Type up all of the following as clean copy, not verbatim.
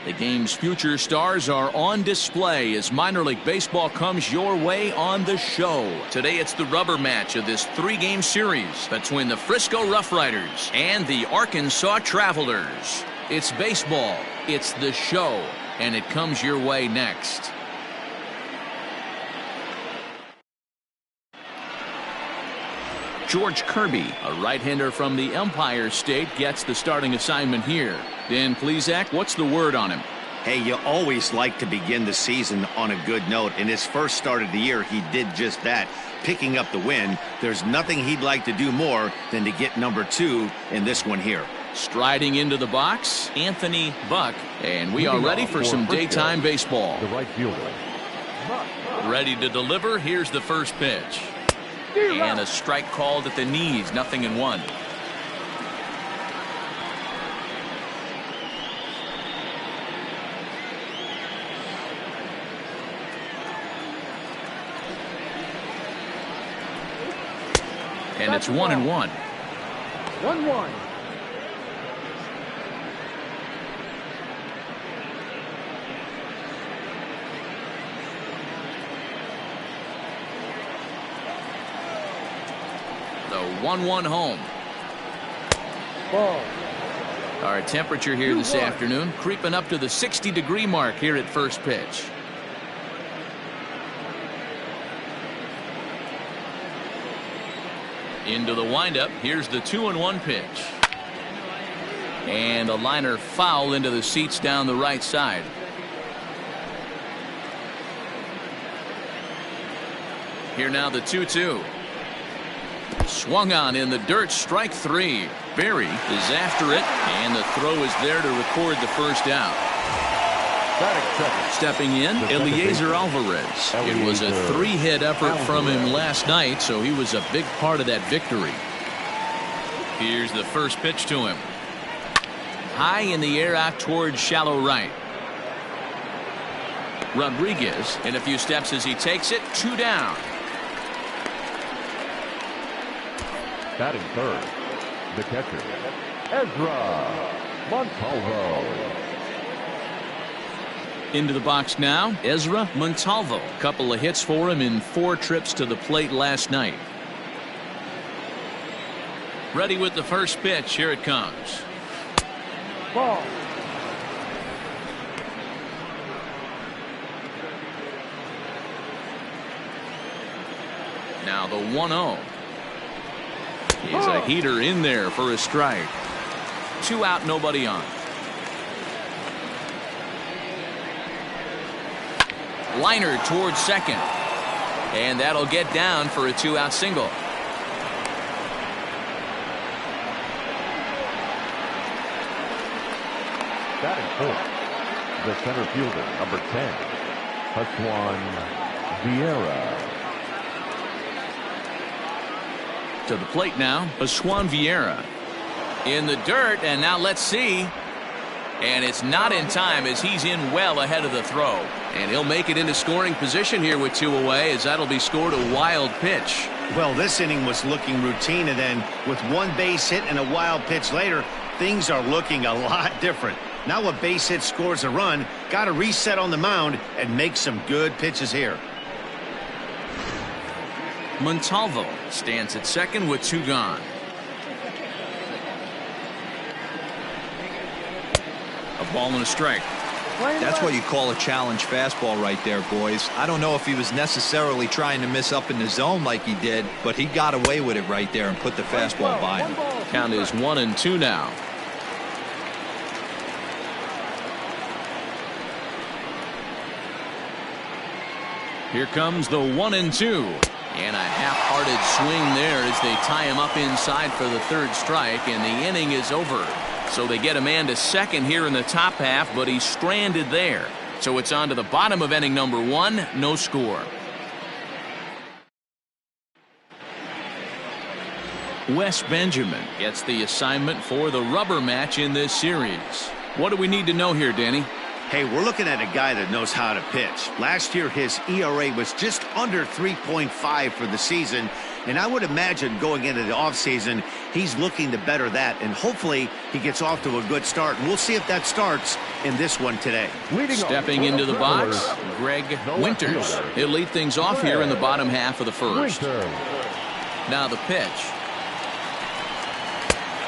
The game's future stars are on display as minor league baseball comes your way on the show. Today it's the rubber match of this 3-game series between the Frisco Roughriders and the Arkansas Travelers. It's baseball, it's the show, and it comes your way next. George Kirby, a right-hander from the Empire State, gets the starting assignment here. Dan Plesac, what's the word on him? Hey, you always like to begin the season on a good note. In his first start of the year, he did just that, picking up the win. There's nothing he'd like to do more than to get number 2 in this one here. Striding into the box, Anthony Buck, and we are ready for some daytime baseball. The right fielder. Ready to deliver. Here's the first pitch. And a strike called at the knees, 0-1. And it's 1-1. 1-1. The 1-1 home. Ball. Our temperature here this afternoon creeping up to the 60-degree mark here at first pitch. Into the windup. Here's the 2-1 pitch. And a liner foul into the seats down the right side. Here now the 2-2. Swung on in the dirt, strike 3. Berry is after it, and the throw is there to record the first out. Stepping in, Eliezer Alvarez. It was a 3-hit effort from him last night, so he was a big part of that victory. Here's the first pitch to him. High in the air out towards shallow right. Rodriguez in a few steps as he takes it, 2 down. Batting third, the catcher, Ezra Montalvo. Into the box now, Ezra Montalvo. Couple of hits for him in 4 trips to the plate last night. Ready with the first pitch. Here it comes. Ball. Now the 1-0. He's a heater in there for a strike. 2 out, nobody on. Liner towards second. And that'll get down for a 2-out single. Batting fourth, the center fielder, number 10, Haswan Vieira. To the plate now, Haswan Vieira. In the dirt, and now let's see. And it's not in time as he's in well ahead of the throw. And he'll make it into scoring position here with 2 away, as that'll be scored a wild pitch. Well, this inning was looking routine, and then with 1 base hit and a wild pitch later, things are looking a lot different. Now a base hit scores a run, got to reset on the mound and make some good pitches here. Montalvo stands at second with 2 gone. A ball and a strike. That's what you call a challenge fastball right there, boys. I don't know if he was necessarily trying to miss up in the zone like he did, but he got away with it right there and put the fastball by him. Count is 1-2 now. Here comes the 1-2. And a half-hearted swing there as they tie him up inside for the 3rd strike, and the inning is over. So they get a man to second here in the top half, but he's stranded there. So it's on to the bottom of inning number 1, no score. Wes Benjamin gets the assignment for the rubber match in this series. What do we need to know here, Danny? Hey, we're looking at a guy that knows how to pitch. Last year, his ERA was just under 3.5 for the season, and I would imagine going into the offseason, he's looking to better that, and hopefully he gets off to a good start. And we'll see if that starts in this one today. Stepping into the box, Greg Winters. He'll lead things off here in the bottom half of the first. Now the pitch.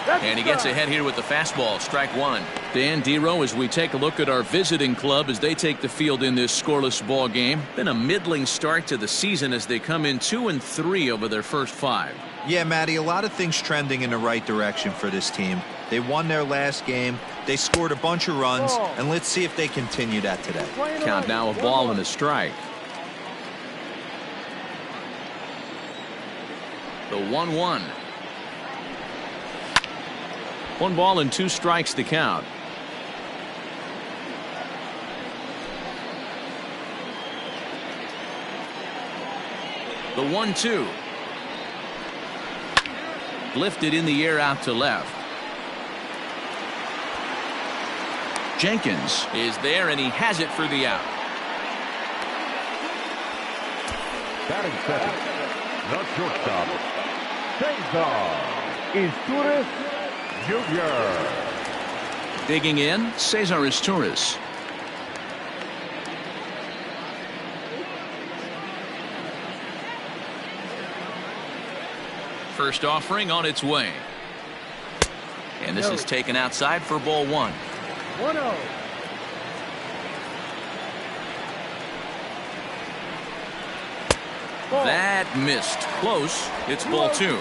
And he gets ahead here with the fastball. Strike one. Dan Dero, as we take a look at our visiting club as they take the field in this scoreless ball game. Been a middling start to the season as they come in 2-3 over their first 5. Yeah, Matty, a lot of things trending in the right direction for this team. They won their last game. They scored a bunch of runs, and let's see if they continue that today. Count now, a ball and a strike. The 1-1. 1 ball and 2 strikes to count. The 1-2. Lifted in the air out to left. Jenkins is there, and he has it for the out. Batting second, the shortstop, Cesar Izturis Jr. Digging in, Cesar Izturis. First offering on its way. And this is taken outside for ball 1. 1-0. That missed. Close. It's ball 2.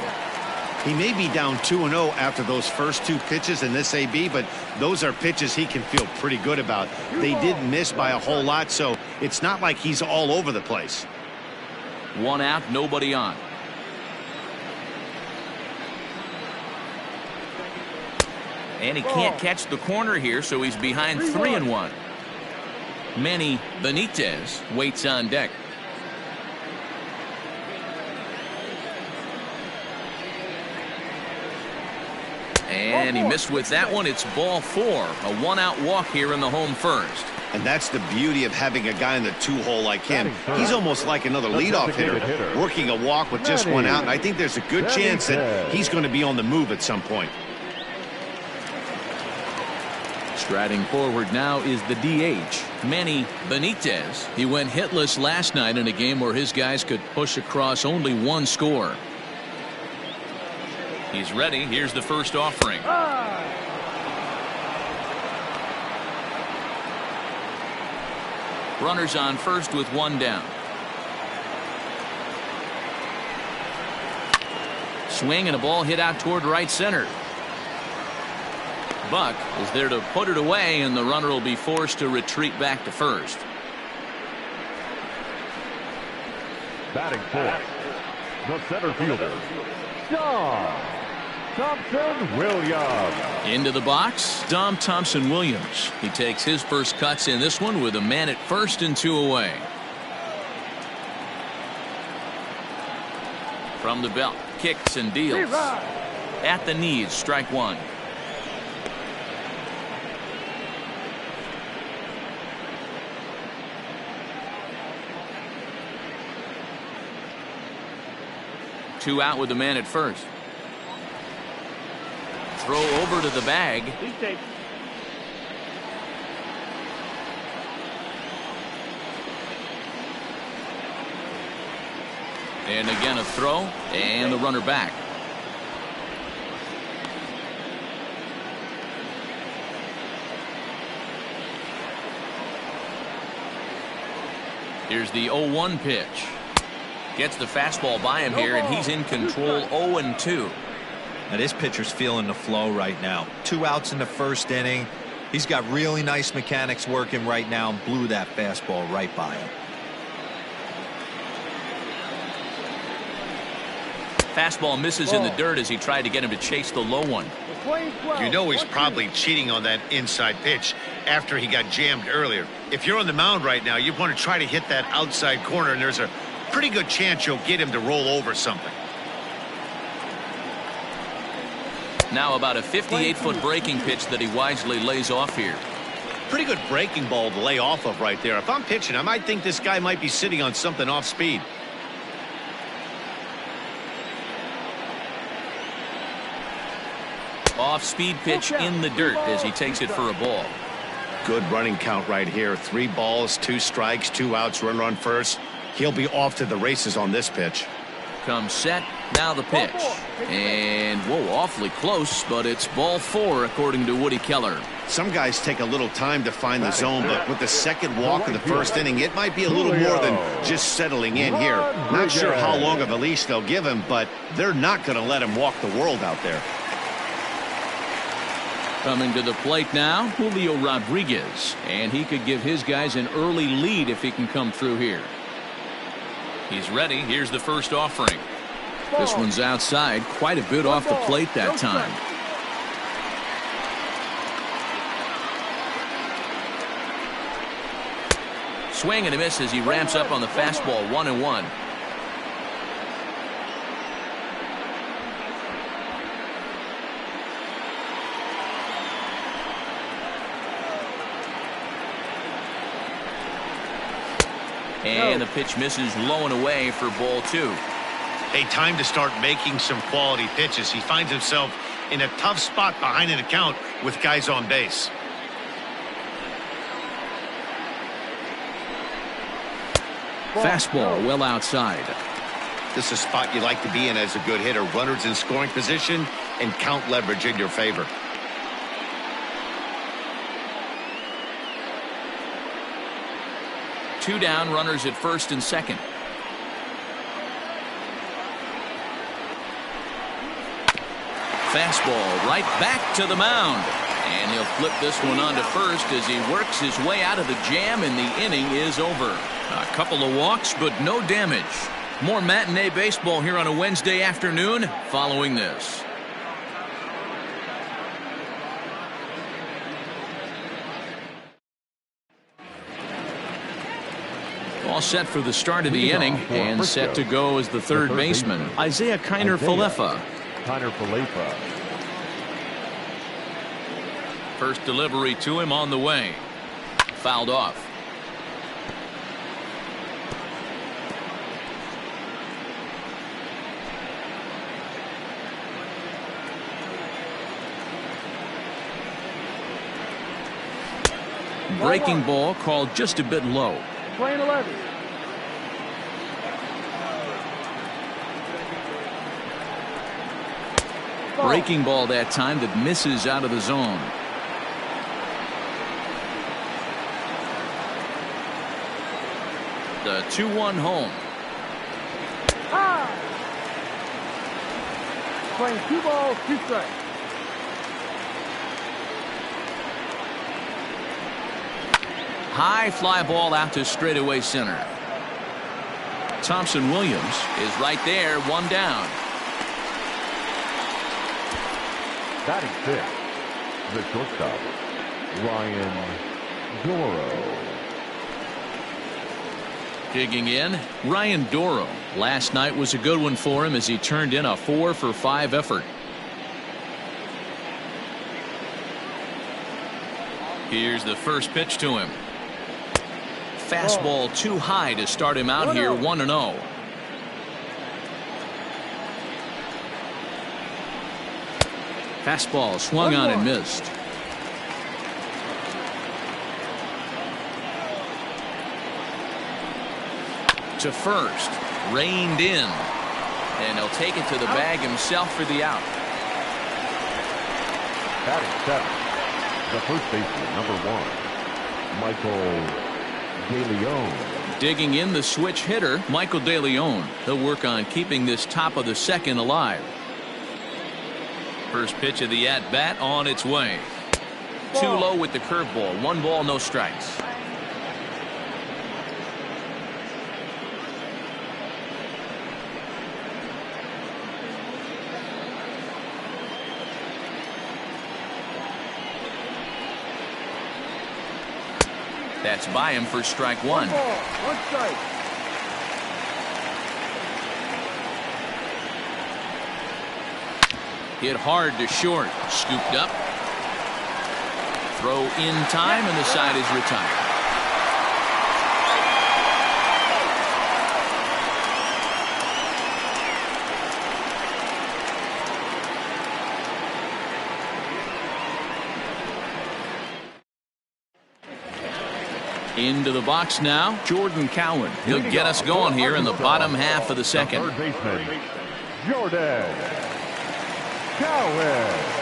He may be down 2-0 after those first 2 pitches in this AB, but those are pitches he can feel pretty good about. They did miss by a whole lot, so it's not like he's all over the place. 1 out, nobody on. And he can't catch the corner here, so he's behind 3-1. Manny Benitez waits on deck. And he missed with that one. It's ball 4. A 1-out walk here in the home first. And that's the beauty of having a guy in the 2-hole like him. He's almost like another leadoff hitter, working a walk with just 1 out. And I think there's a good chance that he's going to be on the move at some point. Striding forward now is the DH, Manny Benitez. He went hitless last night in a game where his guys could push across only 1 score. He's ready. Here's the first offering. Runners on first with 1 down. Swing and a ball hit out toward right center. Buck is there to put it away, and the runner will be forced to retreat back to first. Batting fourth, the center fielder, Dom Thompson-Williams. Into the box, Dom Thompson-Williams. He takes his first cuts in this one with a man at first and 2 away. From the belt, kicks and deals. At the knees, strike 1. Two out with the man at first. Throw over to the bag. And again a throw, and the runner back. Here's the 0-1 pitch. Gets the fastball by him here, and he's in control. 0-2. Now this pitcher's feeling the flow right now. 2 outs in the first inning. He's got really nice mechanics working right now and blew that fastball right by him. Fastball misses in the dirt as he tried to get him to chase the low one. You know he's probably cheating on that inside pitch after he got jammed earlier. If you're on the mound right now, you want to try to hit that outside corner, and there's a pretty good chance you'll get him to roll over something. Now about a 58-foot breaking pitch that he wisely lays off here. Pretty good breaking ball to lay off of right there. If I'm pitching, I might think this guy might be sitting on something off speed. Off-speed pitch in the dirt as he takes it for a ball. Good running count right here. 3 balls, 2 strikes, 2 outs, runner on first. He'll be off to the races on this pitch. Comes set. Now the pitch. And, whoa, awfully close, but it's ball 4 according to Woody Keller. Some guys take a little time to find the zone, but with the second walk of the first inning, it might be a little more than just settling in here. Not sure how long of a leash they'll give him, but they're not going to let him walk the world out there. Coming to the plate now, Julio Rodriguez. And he could give his guys an early lead if he can come through here. He's ready. Here's the first offering. This one's outside, quite a bit off the plate that time. Swing and a miss as he ramps up on the fastball. 1-1. And the pitch misses low and away for ball 2. Hey, time to start making some quality pitches. He finds himself in a tough spot behind an account with guys on base. Fastball well outside. This is a spot you like to be in as a good hitter. Runners in scoring position and count leverage in your favor. Two down, runners at first and second. Fastball right back to the mound. And he'll flip this one on to first as he works his way out of the jam, and the inning is over. A couple of walks, but no damage. More matinee baseball here on a Wednesday afternoon following this. All set for the start of the inning, and set to go as the third baseman, Isaiah Kiner-Falefa. First delivery to him on the way. Fouled off. Breaking ball called just a bit low. Playing 11. Breaking ball that time that misses out of the zone. The 2-1 home. Playing 2 balls, 2 strikes. High fly ball out to straightaway center. Thompson Williams is right there, 1 down. Batting 6th, the shortstop, Ryan Doro. Digging in, Ryan Doro. Last night was a good one for him as he turned in a 4-for-5 effort. Here's the first pitch to him. Fastball too high to start him out here, 1-0. Fastball swung on and missed. To first, reined in, and he'll take it to the bag himself for the out. Batting 7th, the first baseman, number 1, Michael DeLeon. Digging in, the switch hitter, Michael DeLeon. He'll work on keeping this top of the second alive. First pitch of the at-bat on its way. Too low with the curveball. 1 ball, no strikes. That's by him for strike 1. 1 ball, 1 strike. Hit hard to short. Scooped up. Throw in time, and the side is retired. Into the box now, Jordan Cowan. He'll get us going here in the bottom half of the second. Third baseman, Jordan Cowan.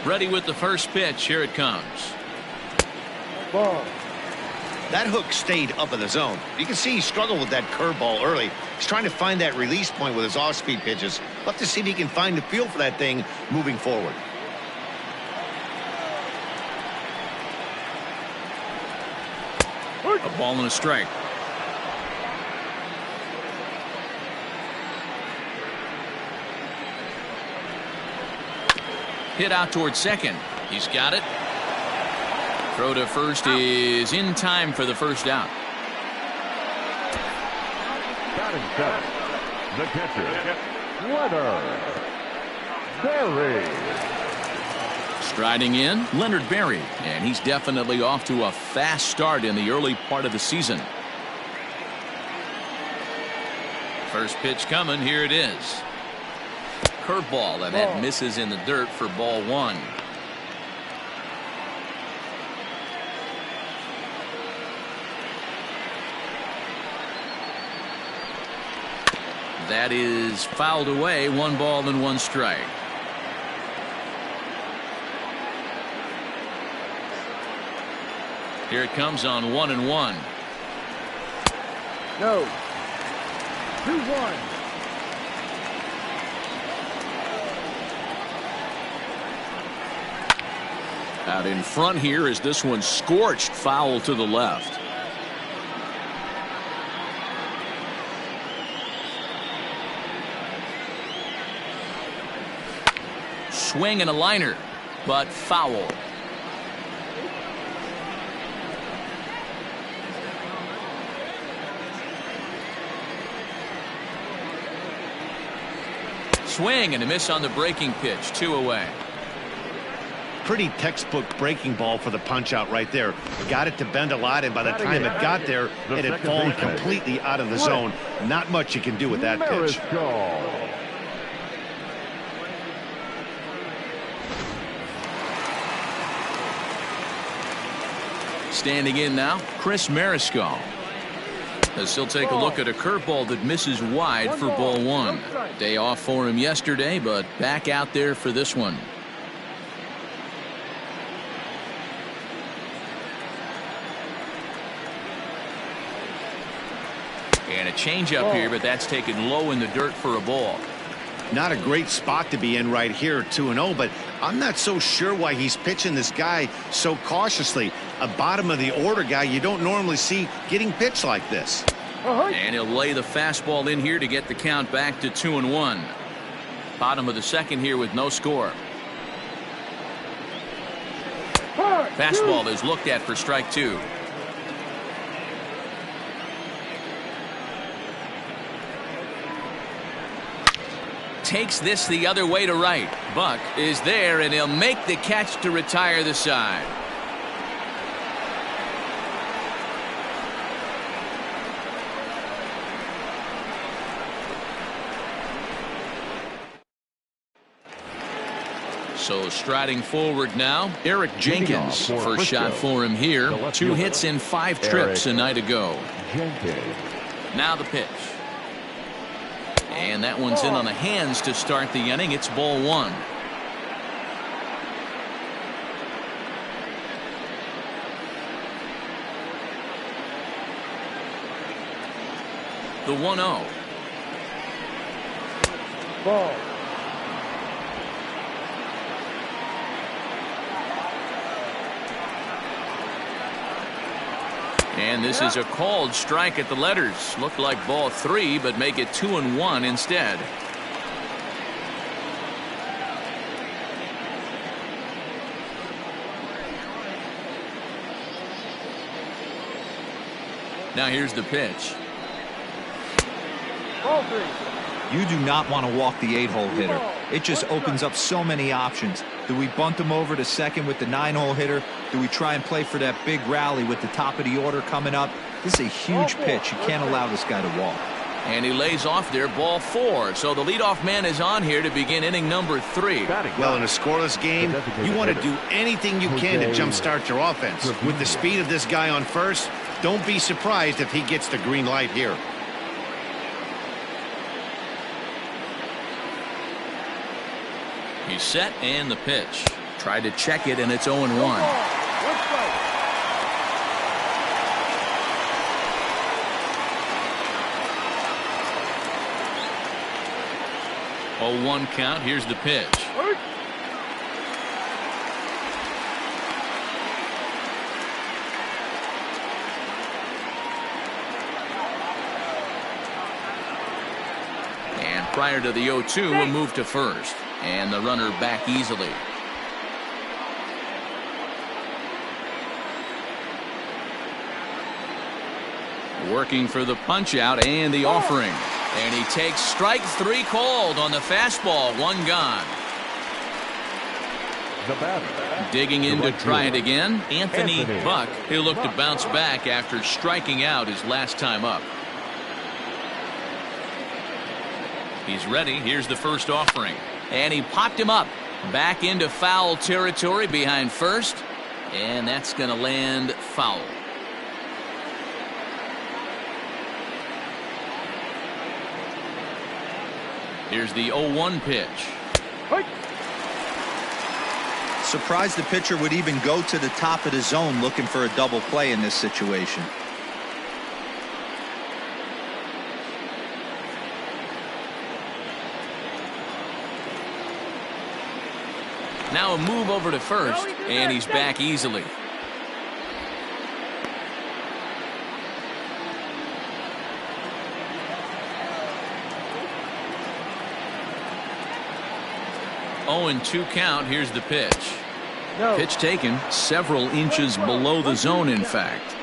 Ready with the first pitch. Here it comes. Ball. That hook stayed up in the zone. You can see he struggled with that curveball early. He's trying to find that release point with his off-speed pitches. Love to see if he can find the feel for that thing moving forward. A ball and a strike. Hit out towards second. He's got it. Throw to first is in time for the first out. Batting seventh, the catcher, Leonard Berry. Striding in, Leonard Berry, and he's definitely off to a fast start in the early part of the season. First pitch coming, here it is. Curveball, and that misses in the dirt for ball one. That is fouled away, 1 ball and 1 strike. Here it comes on 1-1. No. 2-1. Out in front here is this one scorched foul to the left. Swing and a liner, but foul. Swing and a miss on the breaking pitch, 2 away. Pretty textbook breaking ball for the punch out right there. Got it to bend a lot, and by the time it got there, it had fallen completely out of the zone. Not much you can do with that pitch. Standing in now, Chris Mariscal. As he'll take a look at a curveball that misses wide for ball one. Day off for him yesterday, but back out there for this one. And a changeup here, but that's taken low in the dirt for a ball. Not a great spot to be in right here, 2-0, but I'm not so sure why he's pitching this guy so cautiously. A bottom of the order guy you don't normally see getting pitched like this. And he'll lay the fastball in here to get the count back to 2-1. Bottom of the second here with no score. Fastball is looked at for strike 2. Takes this the other way to right. Buck is there, and he'll make the catch to retire the side. So striding forward now, Eric Jenkins. First shot for him here. 2 hits in 5 trips a night ago. Now the pitch. And that one's in on the hands to start the inning. It's ball 1. The 1-0. Ball. And this is a called strike at the letters. Looked like ball 3, but make it 2-1 instead. Now here's the pitch. Ball 3. You do not want to walk the 8-hole hitter. it just opens up so many options. Do we bunt him over to second with the 9-hole hitter? Do we try and play for that big rally with the top of the order coming up? This is a huge pitch. You can't allow this guy to walk. And he lays off there, ball 4. So the leadoff man is on here to begin inning number 3. Well, in a scoreless game, you want to do anything you can to jumpstart your offense. With the speed of this guy on first, don't be surprised if he gets the green light here. He's set and the pitch. Tried to check it and it's 0-1. 0-1 count. Here's the pitch. And prior to the 0-2, a move to first. And the runner back easily. Working for the punch out and the offering. And he takes strike 3 called on the fastball. 1 gone. The batter. Digging in to try it again. Anthony Buck. He'll look to bounce back after striking out his last time up. He's ready. Here's the first offering. And he popped him up. Back into foul territory behind first. And that's going to land foul. Here's the 0-1 pitch. Surprised the pitcher would even go to the top of the zone looking for a double play in this situation. Now a move over to first, and he's back easily. Oh, and 2 count. Here's the pitch. No. Pitch taken several inches below the zone, in fact.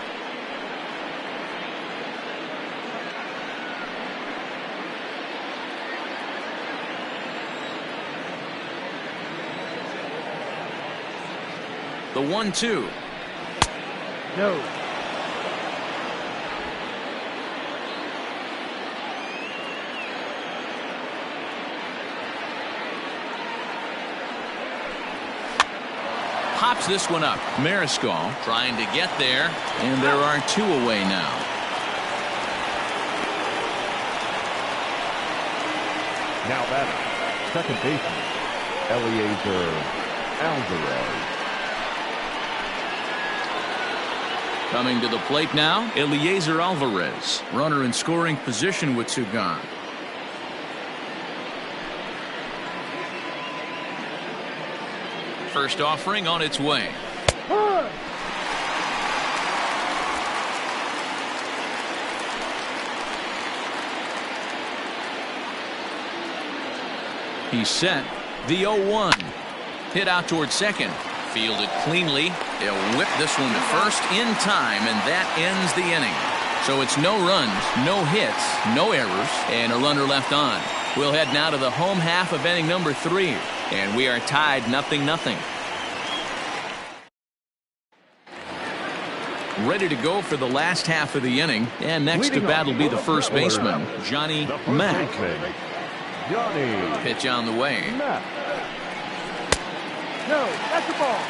The 1-2. No. Pops this one up. Mariscal trying to get there, and there are 2 away now. Now batter, second baseman, Alvarez. Coming to the plate now, Eliezer Alvarez. Runner in scoring position with 2 gone. First offering on its way. He's set. The 0-1. Hit out toward second. Fielded cleanly. They'll whip this one to first in time, and that ends the inning. So it's no runs, no hits, no errors, and a runner left on. We'll head now to the home half of inning number 3, and we are tied 0-0. Ready to go for the last half of the inning, and next to bat will be the first baseman, Johnny Mack. Pitch on the way. No, that's the ball.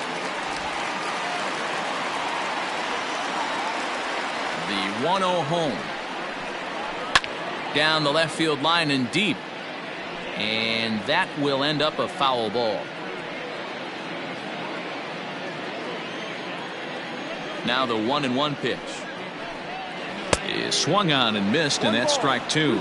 The 1-0 home. Down the left field line and deep. And that will end up a foul ball. Now the 1-1 pitch is swung on and missed, and that's strike 2.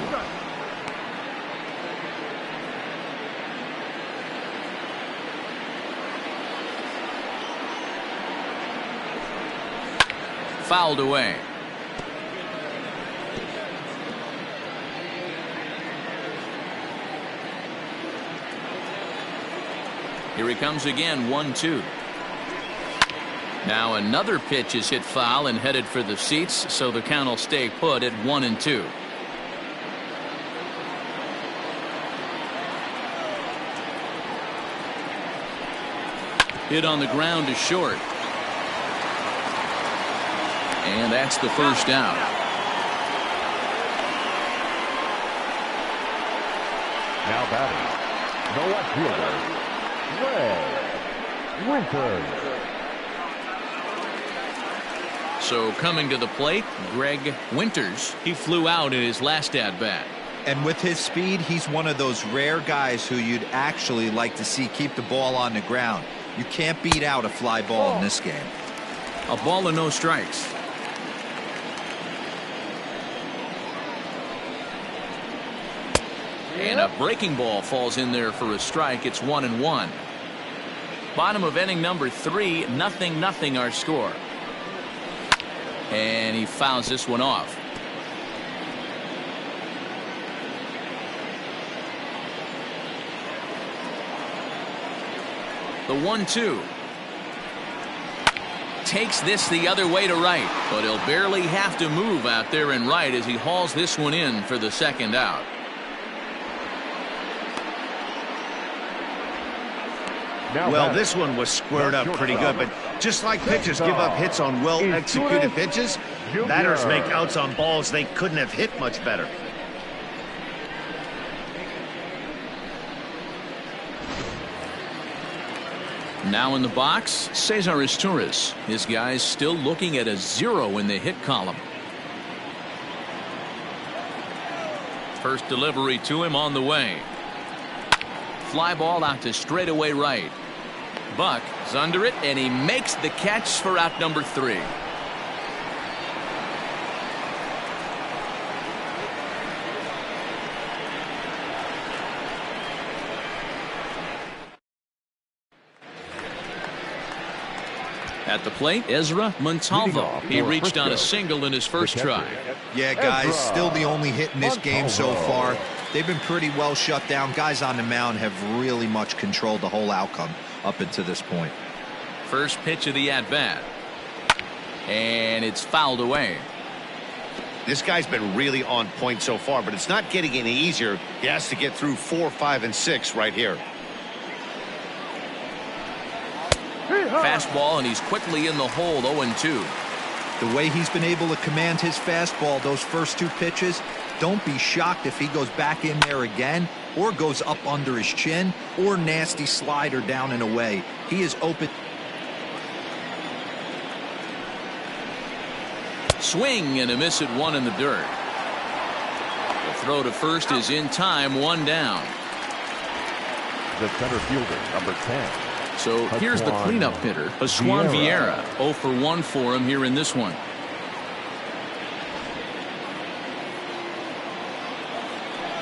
Fouled away. Here he comes again, 1-2. Now another pitch is hit foul and headed for the seats, so the count will stay put at 1-2. Hit on the ground to short. And that's the first out. Now batting, the left fielder, Winters. So coming to the plate, Greg Winters. He flew out in his last at-bat. And with his speed, he's one of those rare guys who you'd actually like to see keep the ball on the ground. You can't beat out a fly ball in this game. A ball and no strikes. And a breaking ball falls in there for a strike. It's 1-1. Bottom of inning number 3, 0-0 our score. And he fouls this one off. The 1-2. Takes this the other way to right, but he'll barely have to move out there in right as he hauls this one in for the second out. Well, this one was squared up pretty good, but just like pitchers give up hits on well-executed pitches, batters make outs on balls they couldn't have hit much better. Now in the box, Cesar Izturis. His guys still looking at a 0 in the hit column. First delivery to him on the way. Fly ball out to straightaway right. Buck is under it, and he makes the catch for out number 3. At the plate, Ezra Montalvo. He reached on a single in his first try. Yeah, guys, still the only hit in this game so far. They've been pretty well shut down. Guys on the mound have really much controlled the whole outcome up until this point. First pitch of the at-bat. And it's fouled away. This guy's been really on point so far, but it's not getting any easier. He has to get through 4, 5, and 6 right here. Fastball, and he's quickly in the hole, 0-2. The way he's been able to command his fastball those first 2 pitches, don't be shocked if he goes back in there again or goes up under his chin or nasty slider down and away. He is open. Swing and a miss at 1 in the dirt. The throw to first is in time, 1 down. The center fielder, number 10. So here's the cleanup hitter, Aswan Vieira. 0 for 1 for him here in this one.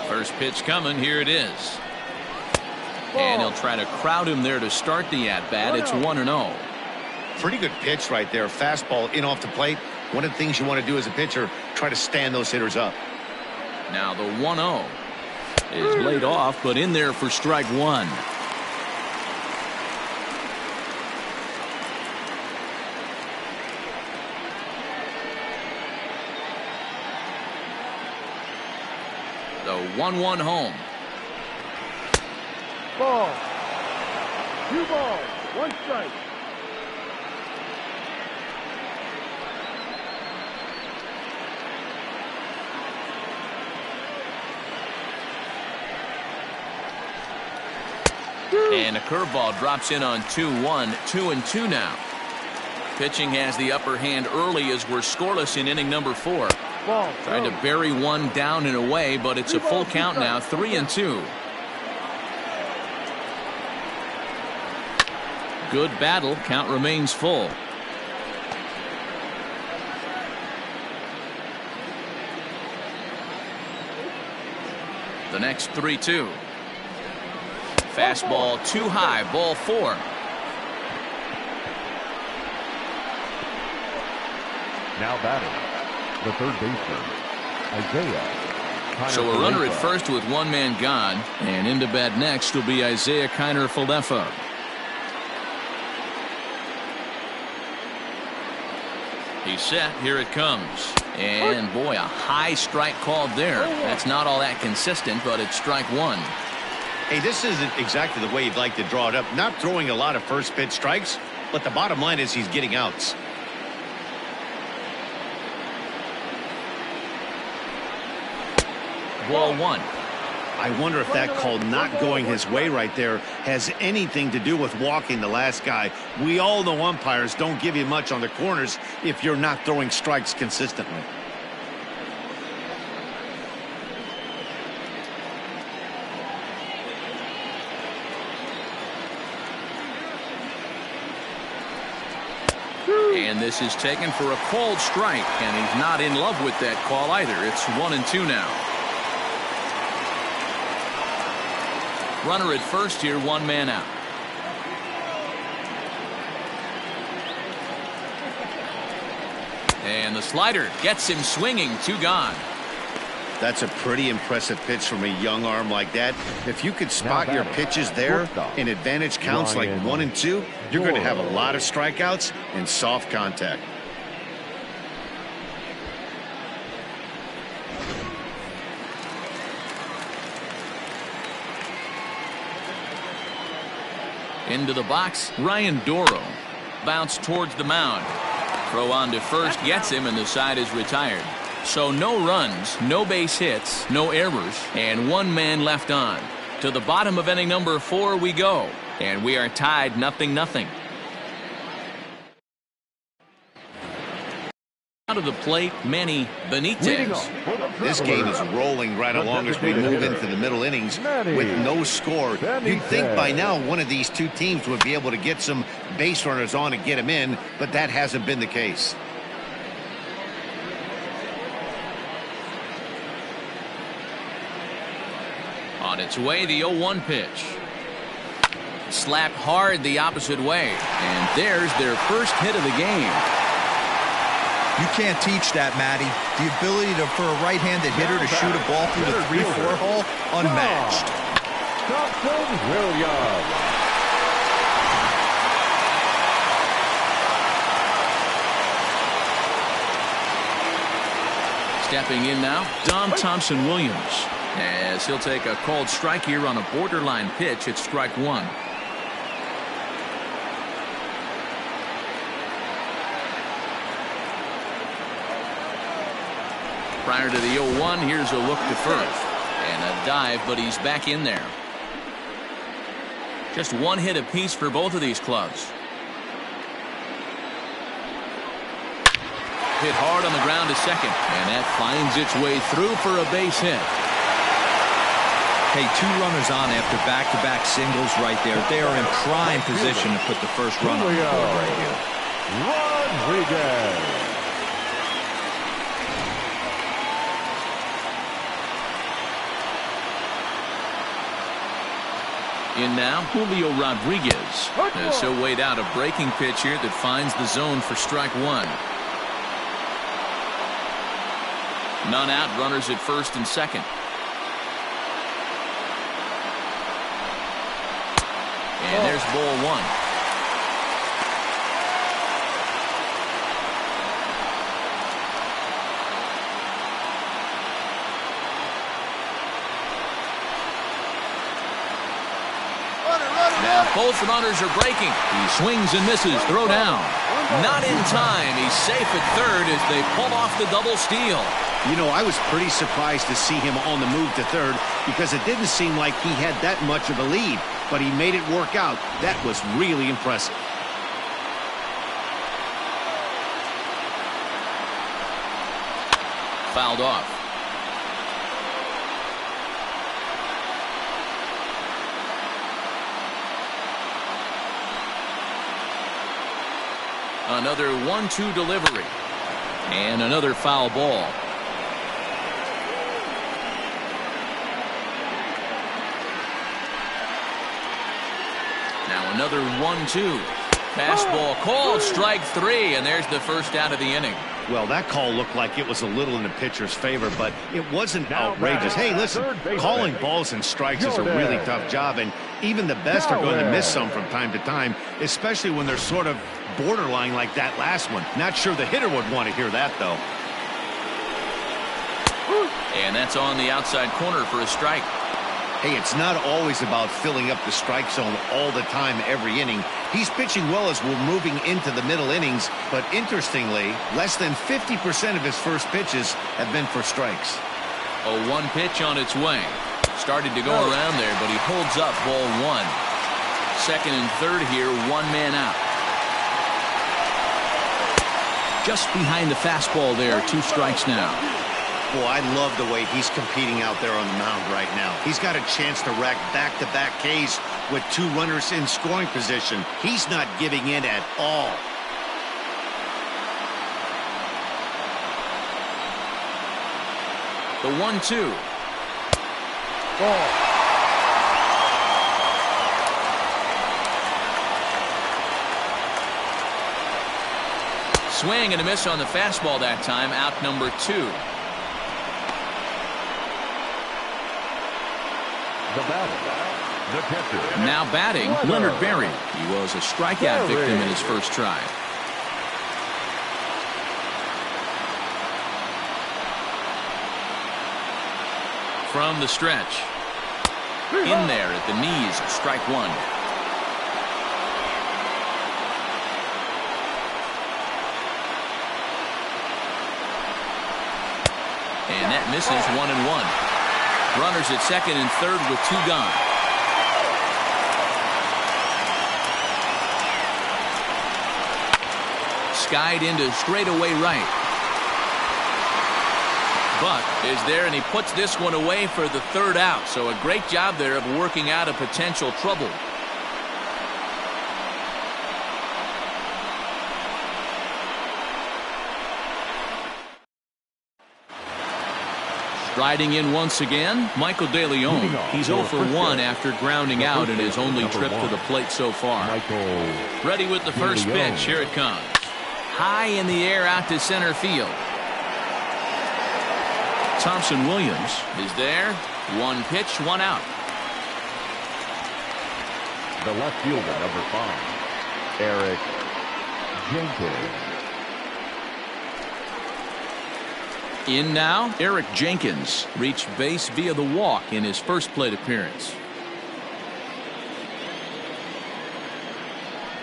First pitch coming. Here it is. And he'll try to crowd him there to start the at-bat. It's 1-0. Pretty good pitch right there. Fastball in off the plate. One of the things you want to do as a pitcher, try to stand those hitters up. Now the 1-0 is laid off, but in there for strike 1. The 1-1 home. Ball. 2 balls. 1 strike. And a curveball drops in on 2-1. 2-2 now. Pitching has the upper hand early as we're scoreless in inning number 4. Ball. Tried to bury one down and away, but it's a full count now, 3-2. Good battle. Count remains full. The next 3-2. Fastball too high, ball 4. Now batting, the third baseman, Isaiah. So a runner at first with 1 man gone, and into bat next will be Isaiah Kiner-Falefa. He's set. Here it comes. And boy, a high strike called there. That's not all that consistent, but it's strike 1. Hey, this isn't exactly the way you'd like to draw it up. Not throwing a lot of first pitch strikes, but the bottom line is he's getting outs. Ball one. I wonder if that call not going his way right there has anything to do with walking the last guy. We all know umpires don't give you much on the corners if you're not throwing strikes consistently. And this is taken for a called strike, and he's not in love with that call either. It's 1-2 now. Runner at first here, one man out. And the slider gets him swinging, two gone. That's a pretty impressive pitch from a young arm like that. If you could spot your pitches there in advantage counts like 1 and 2, you're going to have a lot of strikeouts and soft contact. Into the box, Ryan Doro. Bounce towards the mound. Throw on to first gets him, and the side is retired. So no runs, no base hits, no errors, and one man left on. To the bottom of inning number 4 we go, and we are tied 0-0. Out of the plate, Manny Benitez. This game is rolling right along as we move into the middle innings with no score. You'd think by now one of these two teams would be able to get some base runners on and get them in, but that hasn't been the case. On its way, the 0-1 pitch. Slapped hard the opposite way, and there's their first hit of the game. You can't teach that, Matty. The ability for a right-handed hitter to shoot a ball through the 3-4 hole, unmatched. Williams. Stepping in now, Dom Thompson-Williams, as he'll take a called strike here on a borderline pitch at strike 1. Prior to the 0-1, here's a look to first. And a dive, but he's back in there. Just one hit apiece for both of these clubs. Hit hard on the ground to second, and that finds its way through for a base hit. Hey, 2 runners on after back-to-back singles right there. They are in prime position to put the first run on the board right here. Rodriguez. In now, Julio Rodriguez. So weighed out a breaking pitch here that finds the zone for strike 1. None out, runners at first and second. And there's ball 1. Now both runners are breaking. He swings and misses. Throw down. Not in time. He's safe at third as they pull off the double steal. You know, I was pretty surprised to see him on the move to third because it didn't seem like he had that much of a lead, but he made it work out. That was really impressive. Fouled off. Another 1-2 delivery. And another foul ball. Now another 1-2. Fastball called, strike 3, and there's the first out of the inning. Well, that call looked like it was a little in the pitcher's favor, but it wasn't outrageous. Hey, listen, calling balls and strikes is a really tough job, and even the best are going to miss some from time to time, especially when they're sort of borderline like that last one. Not sure the hitter would want to hear that, though. And that's on the outside corner for a strike. Hey, it's not always about filling up the strike zone all the time every inning. He's pitching well as we're moving into the middle innings, but interestingly, less than 50% of his first pitches have been for strikes. A 1 pitch on its way. Started to go around there, but he holds up ball 1. Second and third here, 1 man out. Just behind the fastball there, 2 strikes now. Boy, I love the way he's competing out there on the mound right now. He's got a chance to rack back-to-back Ks with 2 runners in scoring position. He's not giving in at all. The 1-2. Ball. Swing and a miss on the fastball that time. Out number 2. The batter, the catcher. Now batting, Leonard Berry. He was a strikeout victim in his first try. From the stretch. In there at the knees, strike 1. And that misses 1-1. Runners at second and third with 2 gone. Skied into straightaway right. Buck is there, and he puts this one away for the 3rd out. So a great job there of working out a potential trouble. Riding in once again, Michael De Leon. He's 0 for 1 after grounding out in his only trip to the plate so far. Ready with the first pitch. Here it comes. High in the air out to center field. Thompson Williams is there. 1 pitch, 1 out. The left fielder, number 5, Eric Jenkins. In now, Eric Jenkins reached base via the walk in his first plate appearance.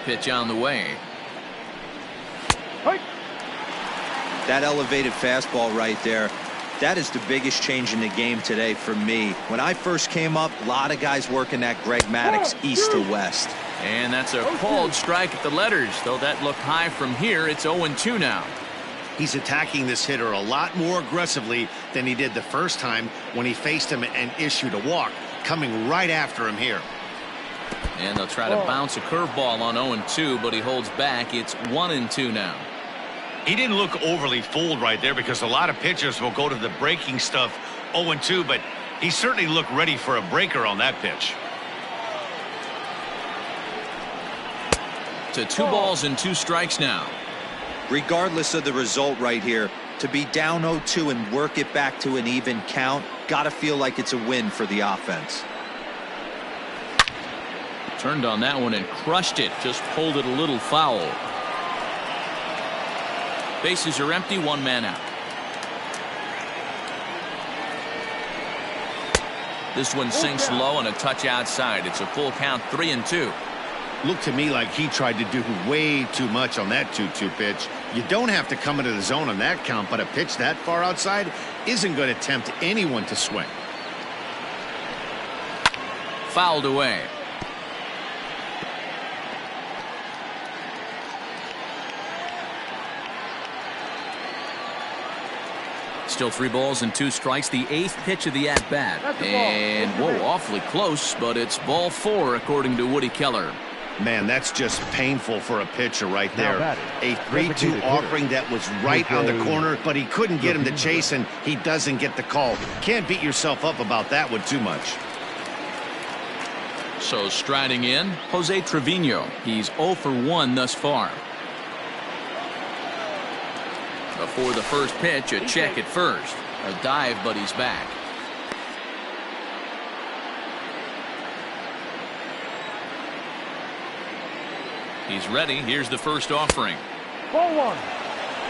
Pitch on the way. That elevated fastball right there, that is the biggest change in the game today for me. When I first came up, a lot of guys working that Greg Maddux east to west. And that's a called strike at the letters, though that looked high from here. It's 0-2 now. He's attacking this hitter a lot more aggressively than he did the first time when he faced him and issued a walk, coming right after him here. And they'll try to bounce a curveball on 0-2, but he holds back. It's 1-2 now. He didn't look overly fooled right there because a lot of pitchers will go to the breaking stuff 0-2, but he certainly looked ready for a breaker on that pitch. To 2 balls and 2 strikes now. Regardless of the result right here, to be down 0-2 and work it back to an even count, gotta feel like it's a win for the offense. Turned on that one and crushed it. Just pulled it a little foul. Bases are empty, 1 man out. This one sinks low and a touch outside. It's a full count, 3-2. Looked to me like he tried to do way too much on that 2-2 pitch. You don't have to come into the zone on that count, but a pitch that far outside isn't going to tempt anyone to swing. Fouled away. Still 3 balls and 2 strikes. The 8th pitch of the at-bat. And, whoa, awfully close, but it's ball 4 according to Woody Keller. Man, that's just painful for a pitcher right there. A 3-2 Designated offering that was right on the corner, but he couldn't get him to chase, and he doesn't get the call. Can't beat yourself up about that one too much. So striding in, Jose Trevino. He's 0 for 1 thus far. Before the first pitch, a check at first. A dive, but he's back. He's ready. Here's the first offering. Ball 1.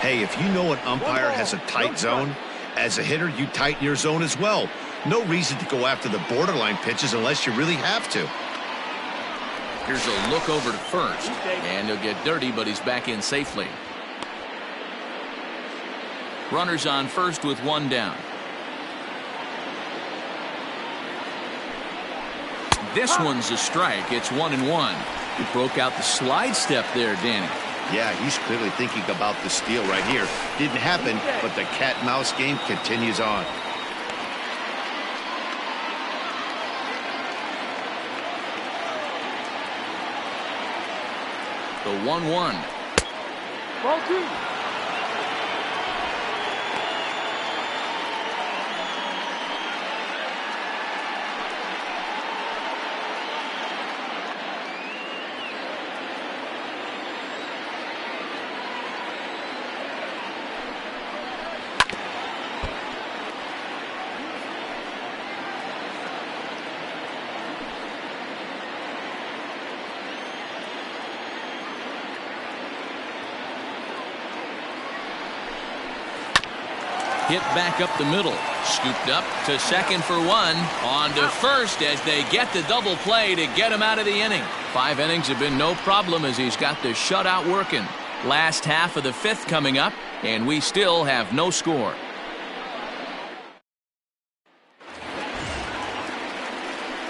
Hey, if you know an umpire has a tight zone, as a hitter, you tighten your zone as well. No reason to go after the borderline pitches unless you really have to. Here's a look over to first, and he'll get dirty, but he's back in safely. Runners on first with one down. This one's a strike. It's 1-1. He broke out the slide step there, Danny. Yeah, he's clearly thinking about the steal right here. Didn't happen, but the cat-mouse game continues on. The 1-1. Ball 2. Hit back up the middle. Scooped up to second for one. On to first as they get the double play to get him out of the inning. 5 innings have been no problem as he's got the shutout working. Last half of the 5th coming up, and we still have no score.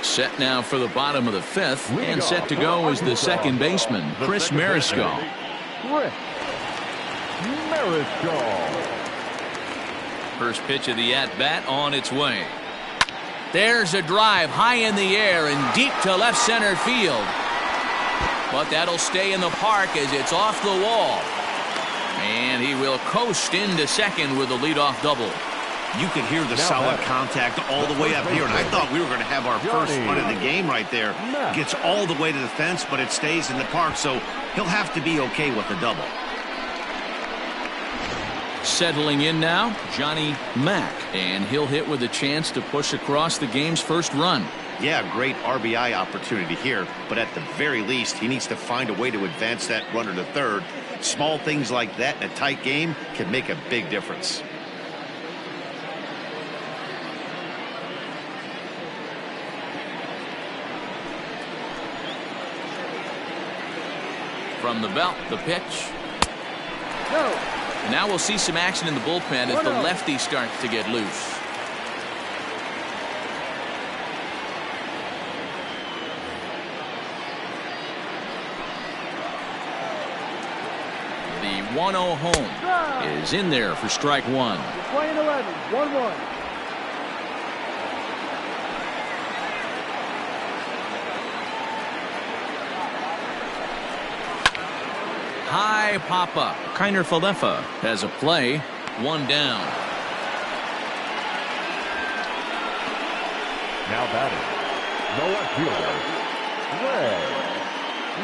Set now for the bottom of the 5th, and set to go is the second baseman, Chris Mariscal. Chris Mariscal. First pitch of the at-bat on its way. There's a drive high in the air and deep to left center field. But that'll stay in the park as it's off the wall. And he will coast into second with a leadoff double. You can hear the solid contact all the way up here, and I thought we were going to have our first run of the game right there. Gets all the way to the fence, but it stays in the park, so he'll have to be okay with the double. Settling in now, Johnny Mack, and he'll hit with a chance to push across the game's first run. Yeah, great RBI opportunity here, but at the very least, he needs to find a way to advance that runner to third. Small things like that in a tight game can make a big difference. From the belt, the pitch. Go. Now we'll see some action in the bullpen as the lefty starts to get loose. The 1-0 home is in there for strike one. Playing 11. 1-1. High pop-up. Kiner Falefa has a play. One down. Now batting, the left fielder, Greg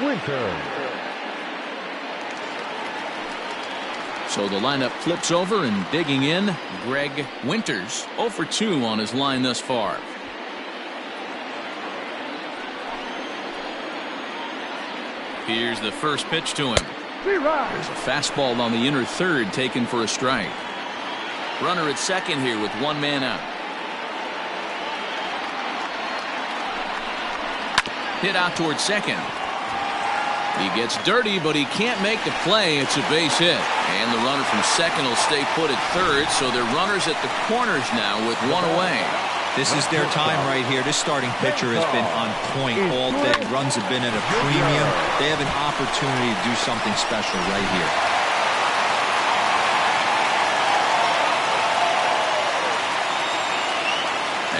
Winter. So the lineup flips over, and digging in, Greg Winters. 0 for 2 on his line thus far. Here's the first pitch to him. There's a fastball on the inner third taken for a strike. Runner at second here with one man out. Hit out towards second. He gets dirty, but he can't make the play. It's a base hit. And the runner from second will stay put at third, so they're runners at the corners now with one away. This is their time right here. This starting pitcher has been on point all day. Runs have been at a premium. They have an opportunity to do something special right here.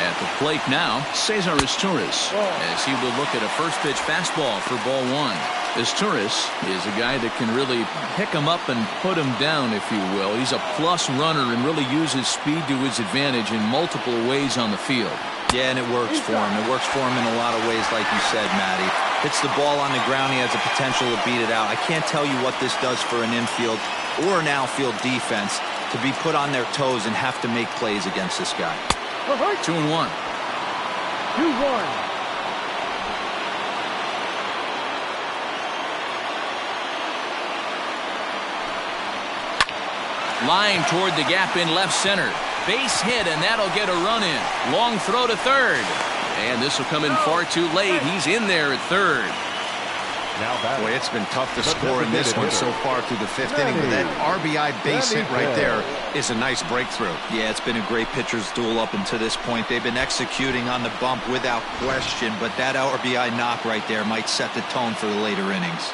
At the plate now, Cesar Izturis, as he will look at a first pitch fastball for ball one. Izturis is a guy that can really pick him up and put him down, if you will. He's a plus runner and really uses speed to his advantage in multiple ways on the field. Yeah, and it works for him. It works for him in a lot of ways, like you said, Matty. Hits the ball on the ground. He has the potential to beat it out. I can't tell you what this does for an infield or an outfield defense to be put on their toes and have to make plays against this guy. 2-1. 2-1. Line toward the gap in left center. Base hit, and that'll get a run in. Long throw to third. And this will come in far too late. He's in there at third. Boy, it's been tough to score in this one so far through the fifth inning, but that RBI base hit right there is a nice breakthrough. Yeah, it's been a great pitcher's duel up until this point. They've been executing on the bump without question, but that RBI knock right there might set the tone for the later innings.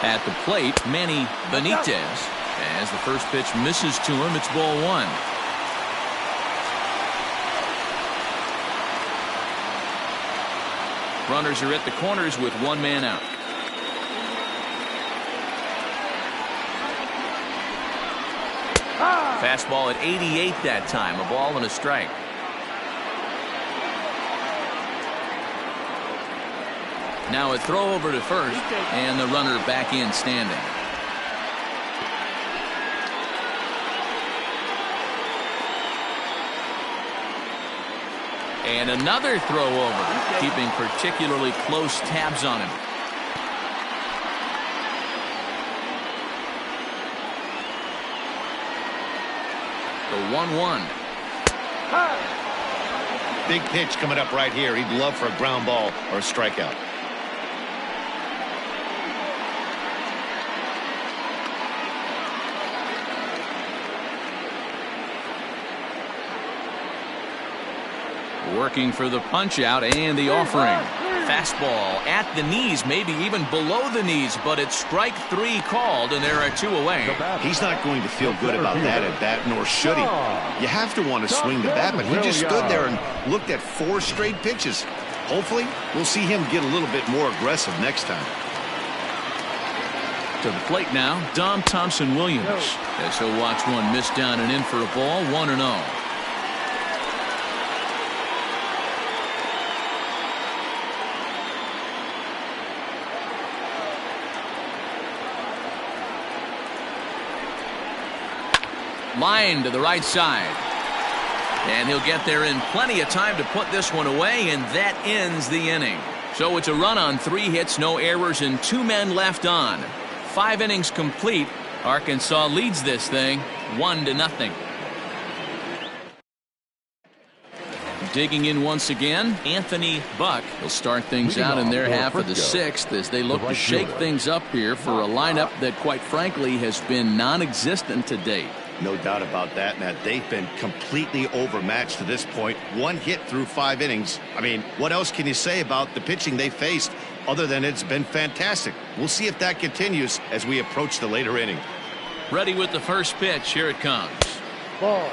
At the plate, Manny Benitez. As the first pitch misses to him, it's ball one. Runners are at the corners with one man out. Fastball at 88 that time. A ball and a strike. Now a throw over to first, and the runner back in standing. And another throw over, keeping particularly close tabs on him. The 1-1. Big pitch coming up right here. He'd love for a ground ball or a strikeout. Working for the punch out and the offering. Fastball at the knees, maybe even below the knees, but it's strike three called, and there are two away. He's not going to feel good about that at bat, nor should he. You have to want to swing the bat, but he just stood there and looked at 4 straight pitches. Hopefully, we'll see him get a little bit more aggressive next time. To the plate now, Dom Thompson-Williams. As he'll watch one miss down and in for a ball, 1-0. Line to the right side. And he'll get there in plenty of time to put this one away, and that ends the inning. So it's a run on 3 hits, no errors, and 2 men left on. 5 innings complete. Arkansas leads this thing 1-0. Digging in once again, Anthony Buck will start things out in their half of the 6th as they look to shake things up here for a lineup that, quite frankly, has been non-existent to date. No doubt about that, Matt. They've been completely overmatched to this point. 1 hit through 5 innings. I mean, what else can you say about the pitching they faced other than it's been fantastic? We'll see if that continues as we approach the later inning. Ready with the first pitch. Here it comes. Ball.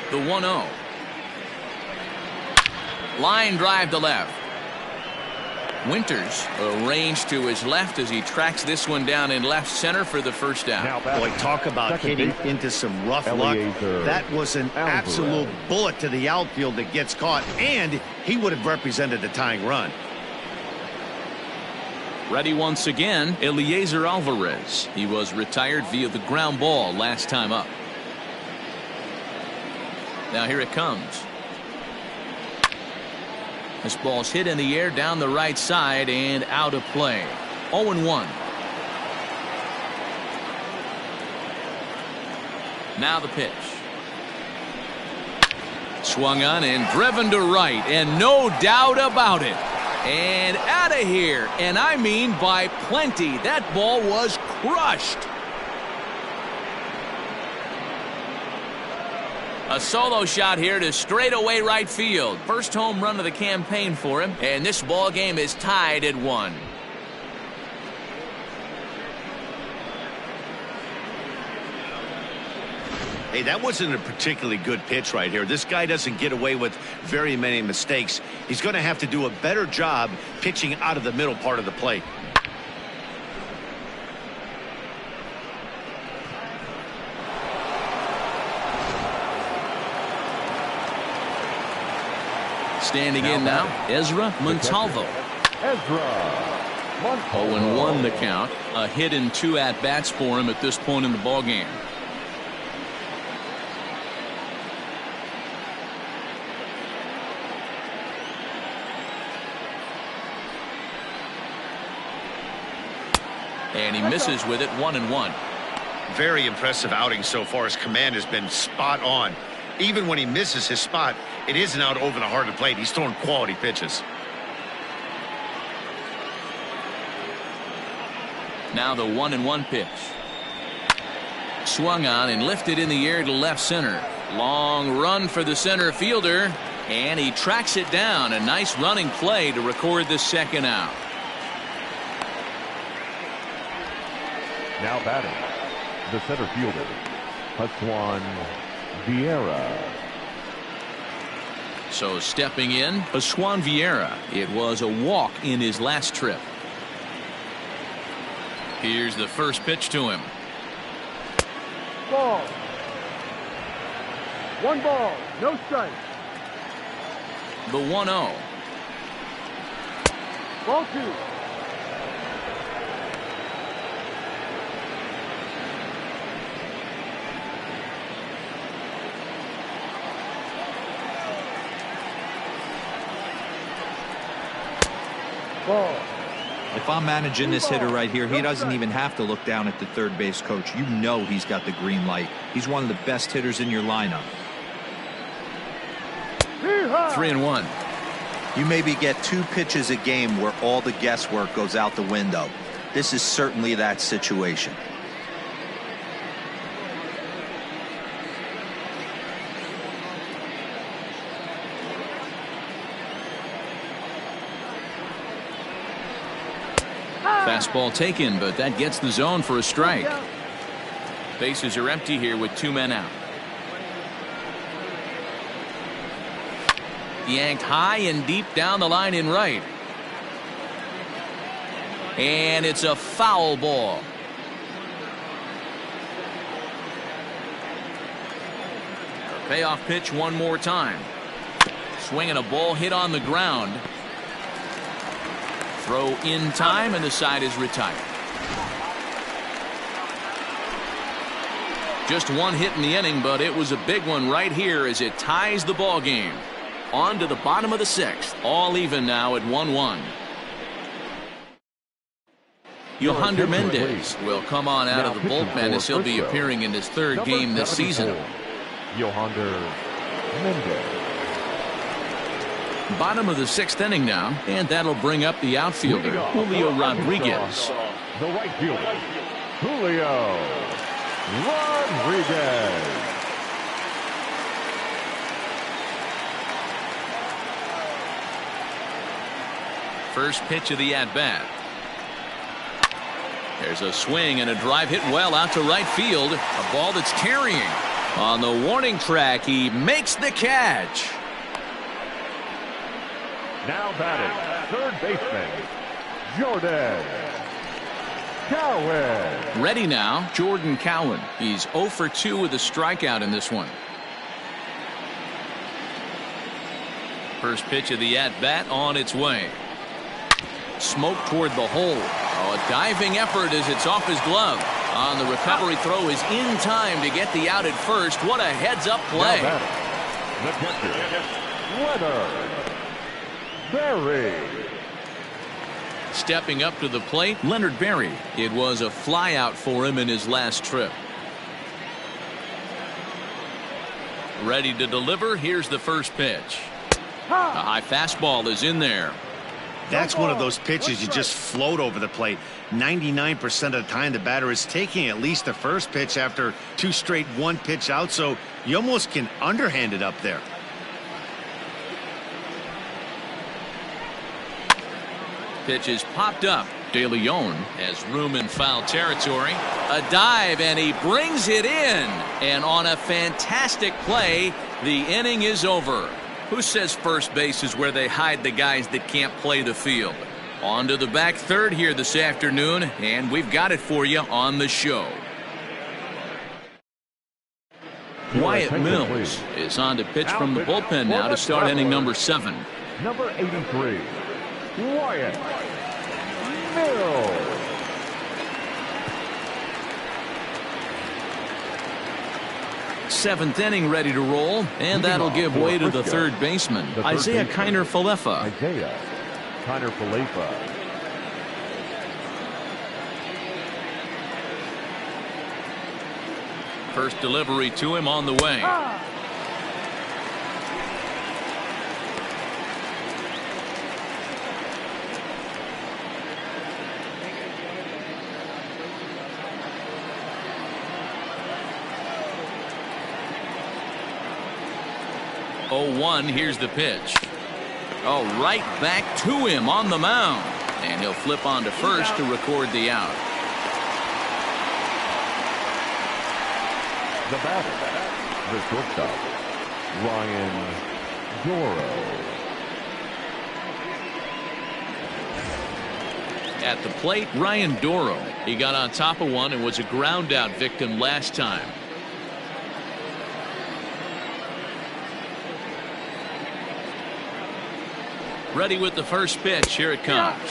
The 1-0. Line drive to left. Winters arranged to his left as he tracks this one down in left center for the first out. Boy, talk about hitting into some rough luck. That was an absolute bullet to the outfield that gets caught, and he would have represented the tying run. Ready once again, Eliezer Alvarez. He was retired via the ground ball last time up. Now here it comes. This ball's hit in the air down the right side and out of play. 0-1. Now the pitch. Swung on and driven to right, and no doubt about it. And out of here, and I mean by plenty. That ball was crushed. A solo shot here to straightaway right field. First home run of the campaign for him, and this ball game is tied at 1. Hey, that wasn't a particularly good pitch right here. This guy doesn't get away with very many mistakes. He's going to have to do a better job pitching out of the middle part of the plate. Standing in now, Ezra Montalvo. 0-1 the count. A hit and 2 at-bats for him at this point in the ballgame. And he misses with it, 1-1. Very impressive outing so far. His command has been spot on. Even when he misses his spot, it isn't out over the heart of the plate. He's throwing quality pitches. Now the 1-1 pitch. Swung on and lifted in the air to left center. Long run for the center fielder, and he tracks it down. A nice running play to record the second out. Now batting, the center fielder, Pascual Vieira. So stepping in, Pascual Vieira. It was a walk in his last trip. Here's the first pitch to him. Ball. 1 ball, no strike. The 1-0. Ball 2. Ball. If I'm managing this hitter right here, he doesn't even have to look down at the third base coach. You know he's got the green light. He's one of the best hitters in your lineup. 3-1. You maybe get 2 pitches a game where all the guesswork goes out the window. This is certainly that situation. Fastball taken, but that gets the zone for a strike. Bases are empty here with 2 men out. Yanked high and deep down the line in right. And it's a foul ball. A payoff pitch one more time. Swinging a ball hit on the ground. Throw in time, and the side is retired. Just 1 hit in the inning, but it was a big one right here as it ties the ball game. On to the bottom of the 6th. All even now at 1-1. Yohander Mendez will come on out of the bullpen as he'll be appearing in his 3rd game this season. Yohander Mendez. Bottom of the 6th inning now, and that'll bring up the outfielder, Julio Rodriguez. The right fielder, Julio Rodriguez. First pitch of the at-bat. There's a swing and a drive hit well out to right field. A ball that's carrying. On the warning track, he makes the catch. Now batting, third baseman, Jordan Cowan. Ready now, Jordan Cowan. He's 0 for 2 with a strikeout in this one. First pitch of the at-bat on its way. Smoke toward the hole. Oh, a diving effort as it's off his glove. On the recovery throw is in time to get the out at first. What a heads-up play. Now batting, the catcher, Leonard Berry. Stepping up to the plate, Leonard Berry. It was a flyout for him in his last trip. Ready to deliver. Here's the first pitch. A high fastball is in there. That's one of those pitches you just float over the plate. 99% of the time the batter is taking at least the first pitch after 2 straight 1-pitch outs, so you almost can underhand it up there. Pitch is popped up. De Leon has room in foul territory. A dive, and he brings it in. And on a fantastic play, the inning is over. Who says first base is where they hide the guys that can't play the field? On to the back third here this afternoon, and we've got it for you on the show. Wyatt Mills is on to pitch from the bullpen now to start inning number 7. Number 83, Wyatt Mills. Seventh inning ready to roll, and that'll give way to the third baseman, Isaiah Kiner-Falefa. Isaiah Kiner-Falefa. First delivery to him on the way. 0-1. Here's the pitch. Oh, right back to him on the mound. And he'll flip on to first to record the out. The batter, the shortstop, Ryan Doro. At the plate, Ryan Doro. He got on top of one and was a ground out victim last time. Ready with the first pitch. Here it comes.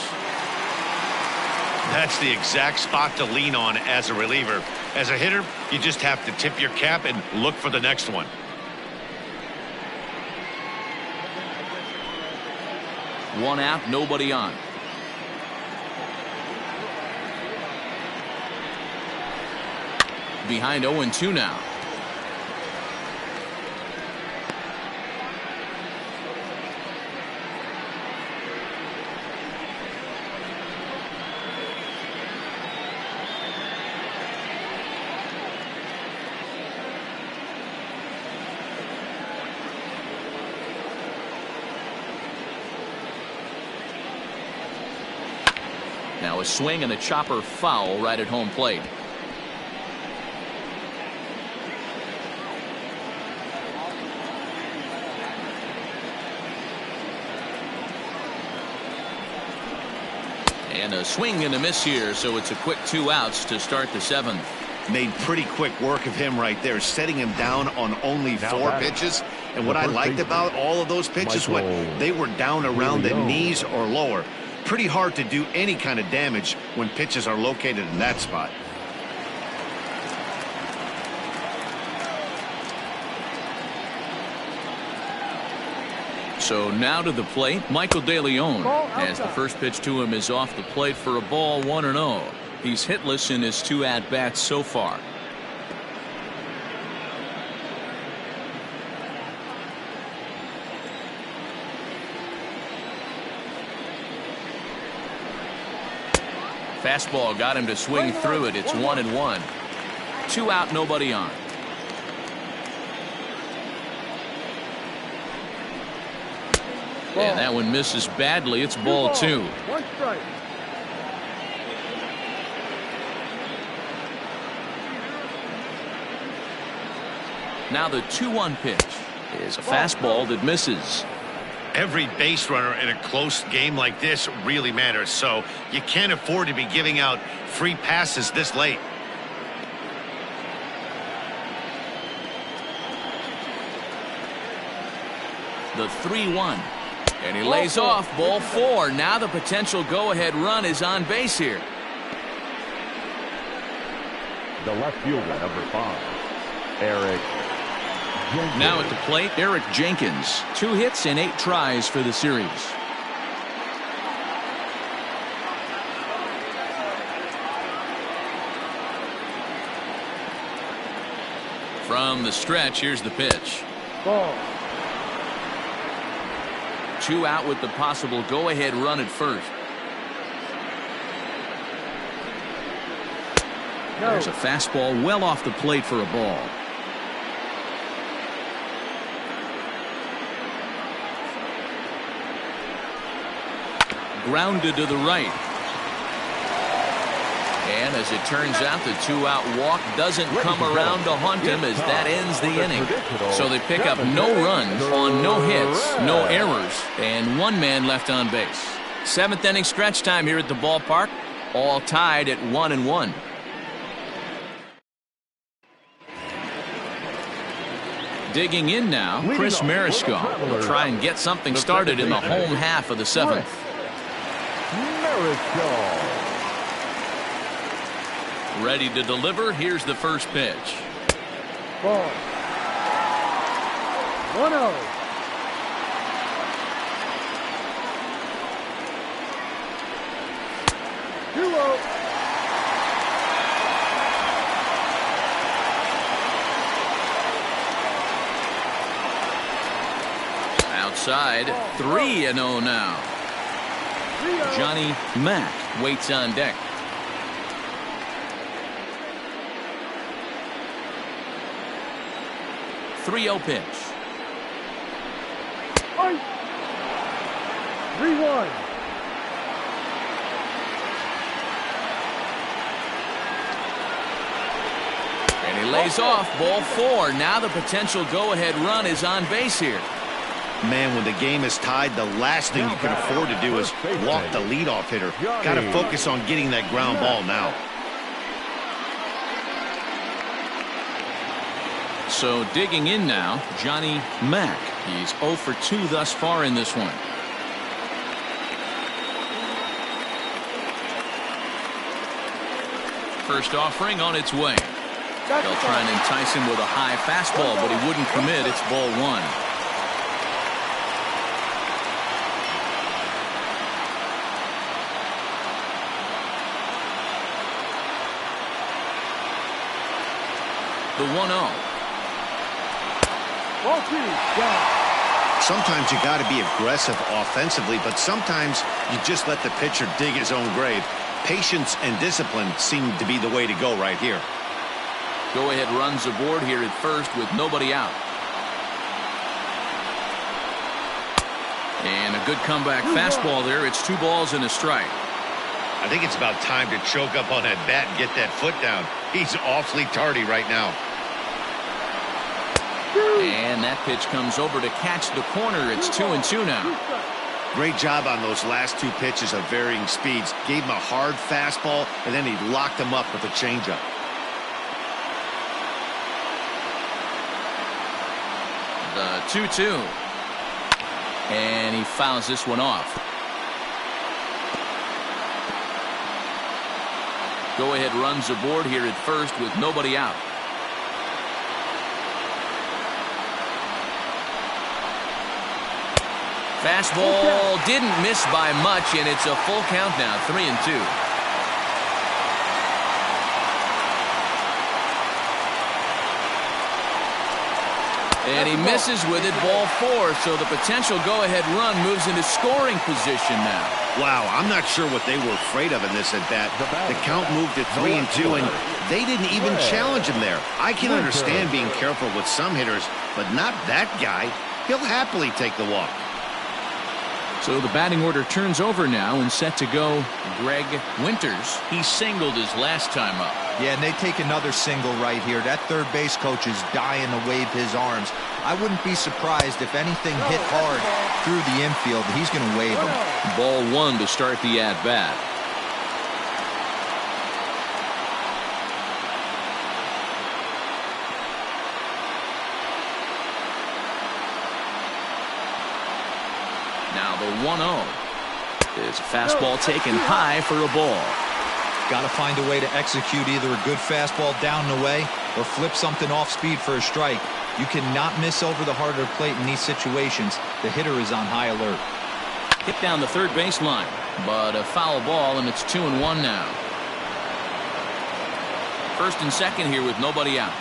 That's the exact spot to lean on as a reliever. As a hitter, you just have to tip your cap and look for the next one. One out, nobody on. Behind 0-2 now. Now a swing and a chopper foul right at home plate. And a swing and a miss here, so it's a quick 2 outs to start the 7th. Made pretty quick work of him right there, setting him down on only 4 pitches. And what I liked about all of those pitches, they were down around the knees or lower. Pretty hard to do any kind of damage when pitches are located in that spot. So now to the plate, Michael DeLeon, as the first pitch to him is off the plate for a ball, 1-0. He's hitless in his 2 at-bats so far. Fastball got him to swing through it. It's 1-1. 2 out, nobody on. And that one misses badly. It's ball 2. 1 strike. Now the 2-1 pitch is a fastball that misses. Every base runner in a close game like this really matters, so you can't afford to be giving out free passes this late. The 3-1. And he lays off, ball 4. Now the potential go-ahead run is on base here. The left fielder, number 5, Eric Jenkins. Now at the plate, Eric Jenkins. 2 hits and 8 tries for the series. From the stretch, here's the pitch. Ball. 2 out with the possible go-ahead run at first. No. There's a fastball well off the plate for a ball. Grounded to the right. And as it turns out, the 2-out walk doesn't come around to haunt him as that ends the inning. So they pick up no runs on no hits, no errors, and 1 man left on base. 7th inning stretch time here at the ballpark, all tied at 1-1. Digging in now, Chris Mariscal will try and get something started in the home half of the 7th. Mariscal. Ready to deliver. Here's the first pitch. Ball. 1-0. outside. 3-0 now. Johnny Mack waits on deck. .3-0 pitch. 3-1. And he lays off. Ball 4. Now the potential go-ahead run is on base here. Man, when the game is tied, the last thing you can afford to do is walk the leadoff hitter. Got to focus on getting that ground ball now. So digging in now, Johnny Mack. He's 0 for 2 thus far in this one. First offering on its way. They'll try and entice him with a high fastball, but he wouldn't commit. It's ball 1. The 1-0. Ball 2. Down. Sometimes you got to be aggressive offensively, but sometimes you just let the pitcher dig his own grave. Patience and discipline seem to be the way to go right here. Go ahead runs aboard here at first with nobody out. And a good comeback fastball there. It's 2 balls and a strike. I think it's about time to choke up on that bat and get that foot down. He's awfully tardy right now. And that pitch comes over to catch the corner. It's 2-2 now. Great job on those last 2 pitches of varying speeds. Gave him a hard fastball, and then he locked him up with a changeup. The 2-2. And he fouls this one off. Go ahead runs aboard here at first with nobody out. Fastball didn't miss by much, and it's a full count now. 3-2. And he misses with it. Ball 4. So the potential go-ahead run moves into scoring position now. Wow, I'm not sure what they were afraid of in this at bat. The count moved to 3-2, and they didn't even challenge him there. I can understand being careful with some hitters, but not that guy. He'll happily take the walk. So the batting order turns over now and set to go Greg Winters. He singled his last time up. Yeah, and they take another single right here. That third base coach is dying to wave his arms. I wouldn't be surprised if anything hit hard through the infield. He's going to wave them. Ball 1 to start the at-bat. Now the 1-0 is a fastball taken high for a ball. Got to find a way to execute either a good fastball down and away or flip something off speed for a strike. You cannot miss over the harder plate in these situations. The hitter is on high alert. Hit down the third baseline, but a foul ball, and it's 2-1 now. First and second here with nobody out.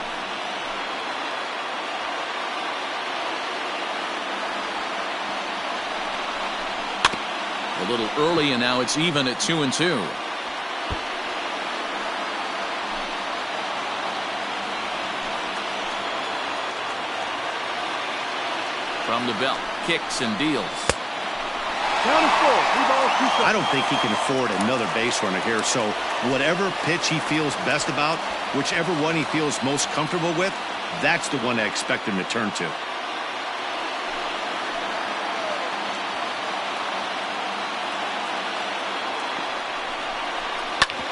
A little early, and now it's even at 2-2. From the belt, kicks and deals. Down and full. 3 balls, 2 strikes. I don't think he can afford another base runner here, so whatever pitch he feels best about, whichever one he feels most comfortable with, that's the one I expect him to turn to.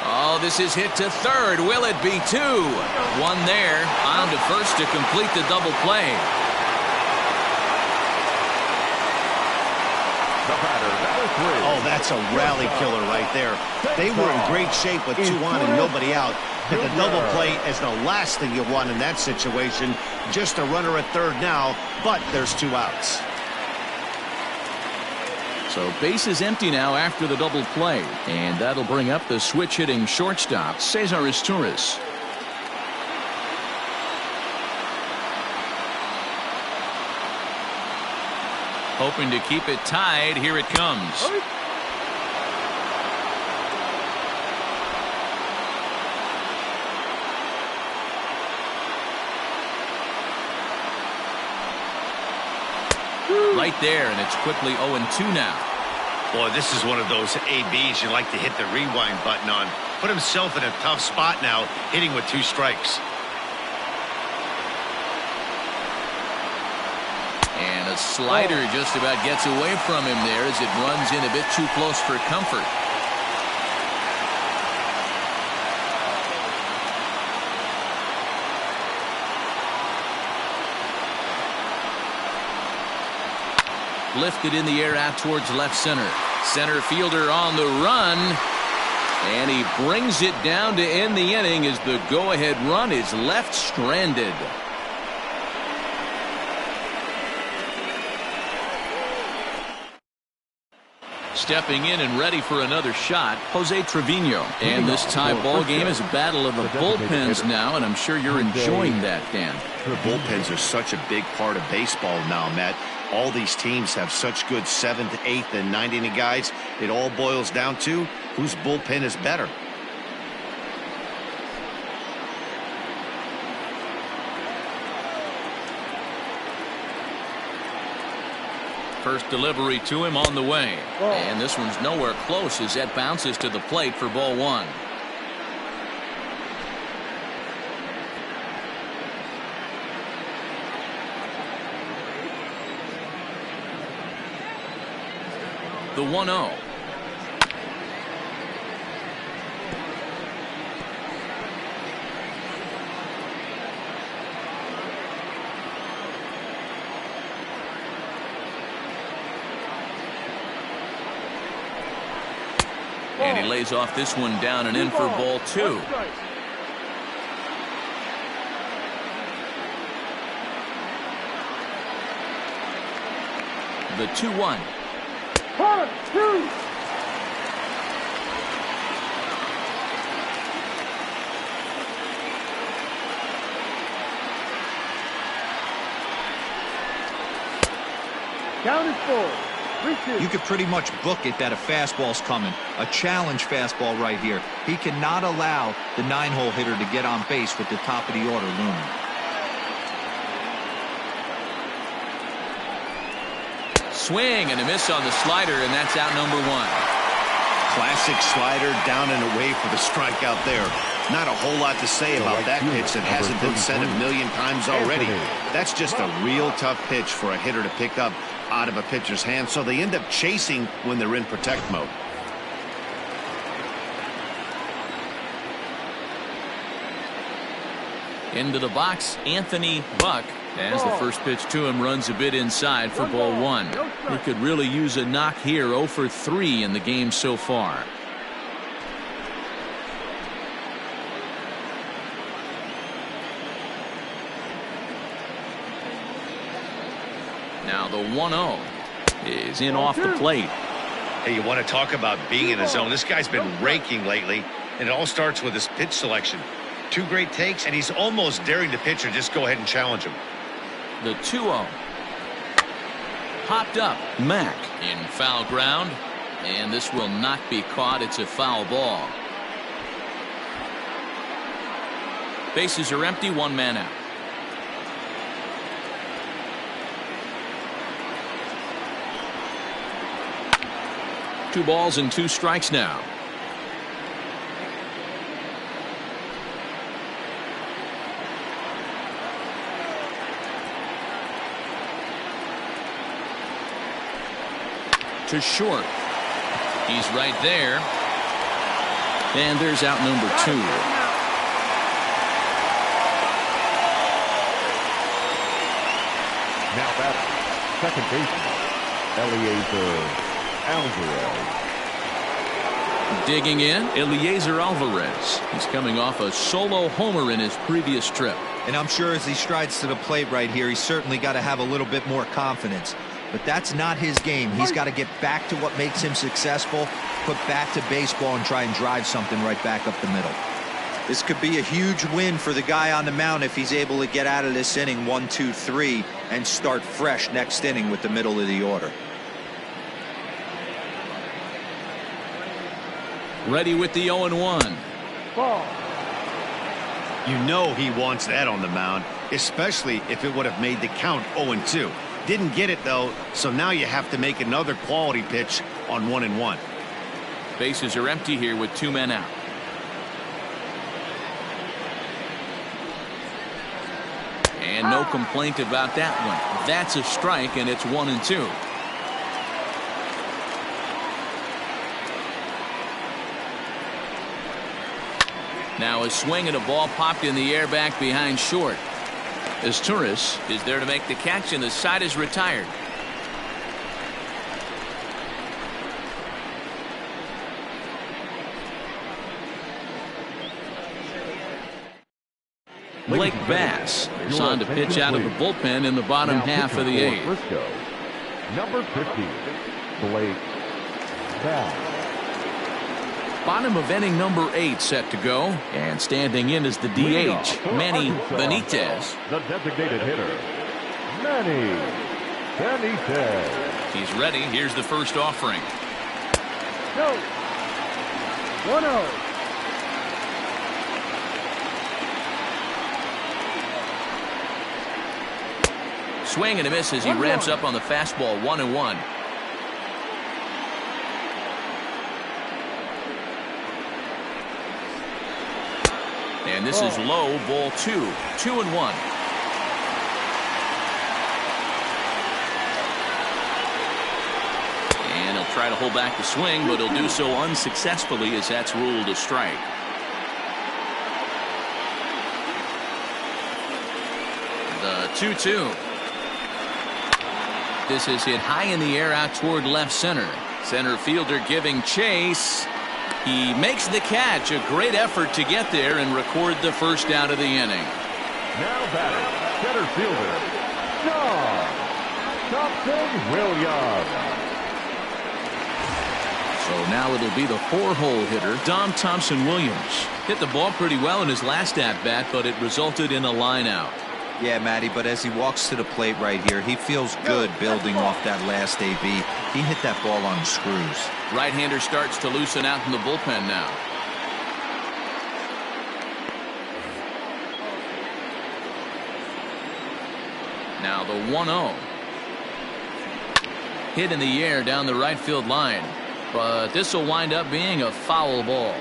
Oh, this is hit to third. Will it be 2? One there. On to first to complete the double play. Oh, that's a rally killer right there. They were in great shape with 2 on and nobody out. But the double play is the last thing you want in that situation. Just a runner at third now, but there's 2 outs. So base is empty now after the double play, and that'll bring up the switch hitting shortstop, Cesar Izturis. Hoping to keep it tied. Here it comes. Right there, and it's quickly 0-2 now. Boy, this is one of those ABs you like to hit the rewind button on. Put himself in a tough spot now, hitting with 2 strikes. And a slider just about gets away from him there as it runs in a bit too close for comfort. Lifted in the air out towards left center. Center fielder on the run. And he brings it down to end the inning as the go-ahead run is left stranded. Stepping in and ready for another shot, Jose Trevino. And this tie ball game is a battle of the bullpens now, and I'm sure you're enjoying that, Dan. The bullpens are such a big part of baseball now, Matt. All these teams have such good 7th, 8th, and 9th inning guys. It all boils down to whose bullpen is better. First delivery to him on the way. And this one's nowhere close as that bounces to the plate for ball 1. The 1-0. And he lays off this one down and in for ball 2. The 2-1. 1, 2. Count is 4. You could pretty much book it that a fastball's coming. A challenge fastball right here. He cannot allow the 9-hole hitter to get on base with the top of the order looming. Swing and a miss on the slider, and that's out number 1. Classic slider down and away for the strikeout there. Not a whole lot to say about that pitch that hasn't been sent a million times already. That's just a real tough pitch for a hitter to pick up out of a pitcher's hand, so they end up chasing when they're in protect mode. Into the box, Anthony Buck, as the first pitch to him runs a bit inside for ball 1. He could really use a knock here. 0 for 3 in the game so far. Now the 1-0 is in off the plate. Hey, you want to talk about being in a zone? This guy's been raking lately, and it all starts with his pitch selection. 2 great takes, and he's almost daring the pitcher just go ahead and challenge him. The 2-0. Popped up. Mack in foul ground, and this will not be caught. It's a foul ball. Bases are empty, 1 man out. Two balls and 2 strikes now. To short. He's right there. And there's out number 2. Now batting, second baseman, Alvarez. Digging in, Eliezer Alvarez. He's coming off a solo homer in his previous trip. And I'm sure as he strides to the plate right here, he's certainly got to have a little bit more confidence. But that's not his game. He's got to get back to what makes him successful, put bat to baseball, and try and drive something right back up the middle. This could be a huge win for the guy on the mound if he's able to get out of this inning 1, 2, 3 and start fresh next inning with the middle of the order. Ready with the 0-1. Ball. You know he wants that on the mound, especially if it would have made the count 0-2. Didn't get it, though, so now you have to make another quality pitch on 1-1. Bases are empty here with 2 men out. And no complaint about that one. That's a strike, and it's 1-2. Now a swing and a ball popped in the air back behind short. As Torres is there to make the catch, and the side is retired. Blake Bass is on to pitch out of the bullpen in the bottom half of the 8th. Frisco, number 50, Blake Bass. Bottom of inning number 8 set to go, and standing in is the DH, Manny Benitez. The designated hitter, Manny Benitez. He's ready. Here's the first offering. Go. 1-0. Swing and a miss as he ramps up on the fastball. 1-1. And this is low, ball 2. 2-1. And he'll try to hold back the swing, but he'll do so unsuccessfully as that's ruled a strike. The 2-2. This is hit high in the air out toward left center. Center fielder giving chase. He makes the catch. A great effort to get there and record the first out of the inning. Now batting, center fielder, John Thompson-Williams. So now it'll be the 4-hole hitter, Dom Thompson-Williams. Hit the ball pretty well in his last at-bat, but it resulted in a line out. Yeah, Matty, but as he walks to the plate right here, he feels good building off that last AB. He hit that ball on the screws. Right-hander starts to loosen out in the bullpen now. Now the 1-0. Hit in the air down the right field line, but this will wind up being a foul ball.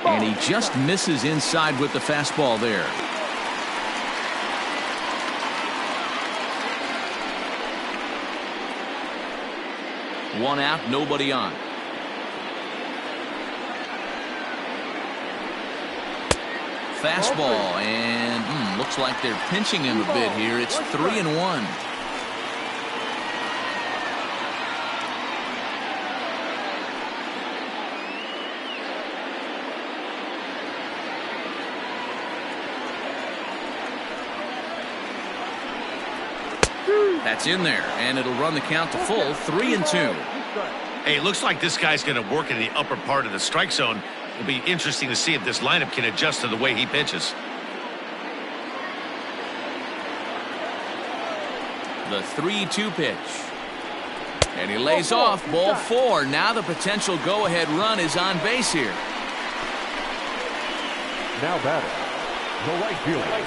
And he just misses inside with the fastball there. One out, nobody on. Fastball, and looks like they're pinching him a bit here. It's 3-1. That's in there, and it'll run the count to full. 3-2. Hey, it looks like this guy's going to work in the upper part of the strike zone. It'll be interesting to see if this lineup can adjust to the way he pitches. The 3-2 pitch. And he lays off. Ball 4. Now the potential go-ahead run is on base here. Now batting, the right fielder,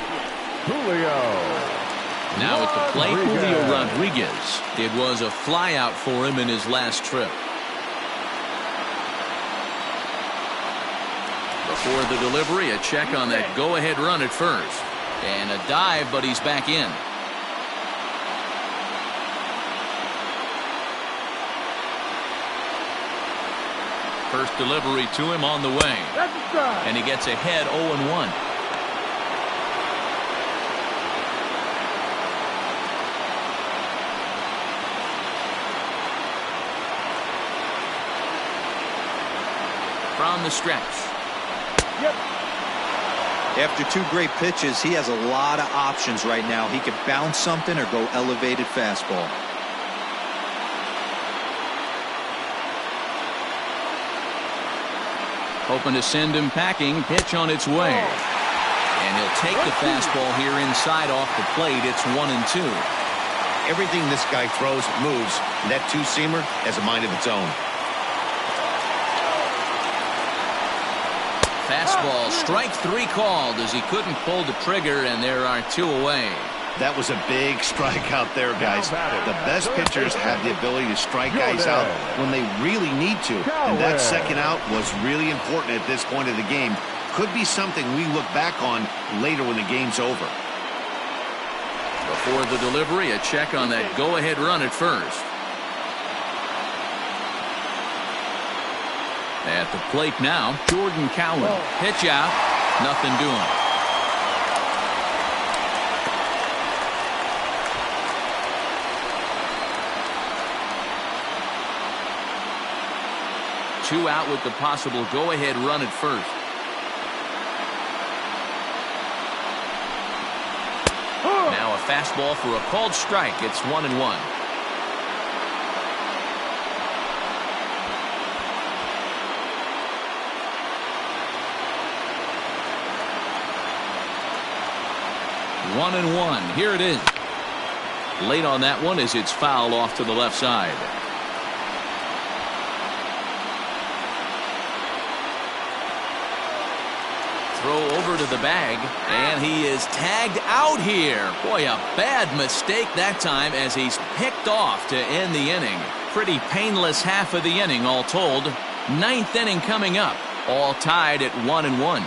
Julio. Now at the plate, Julio Rodriguez. It was a flyout for him in his last trip. Before the delivery, a check on that go-ahead run at first. And a dive, but he's back in. First delivery to him on the way. And he gets ahead 0-1. From the stretch. After 2 great pitches, he has a lot of options right now. He could bounce something or go elevated fastball. Hoping to send him packing. Pitch on its way. And he'll take the fastball here inside off the plate. It's 1-2. Everything this guy throws moves, and that two-seamer has a mind of its own. Fastball, strike 3 called as he couldn't pull the trigger, and there are 2 away. That was a big strikeout there, guys. The best pitchers have the ability to strike guys out when they really need to. And that second out was really important at this point of the game. Could be something we look back on later when the game's over. Before the delivery, a check on that go-ahead run at first. At the plate now, Jordan Cowan. Pitch out. Nothing doing. Two out with the possible go-ahead run at first. Now a fastball for a called strike. It's 1-1. One and one. Here it is. Late on that one as it's fouled off to the left side. Throw over to the bag, and he is tagged out here. Boy, a bad mistake that time as he's picked off to end the inning. Pretty painless half of the inning all told. 9th inning coming up, all tied at 1-1.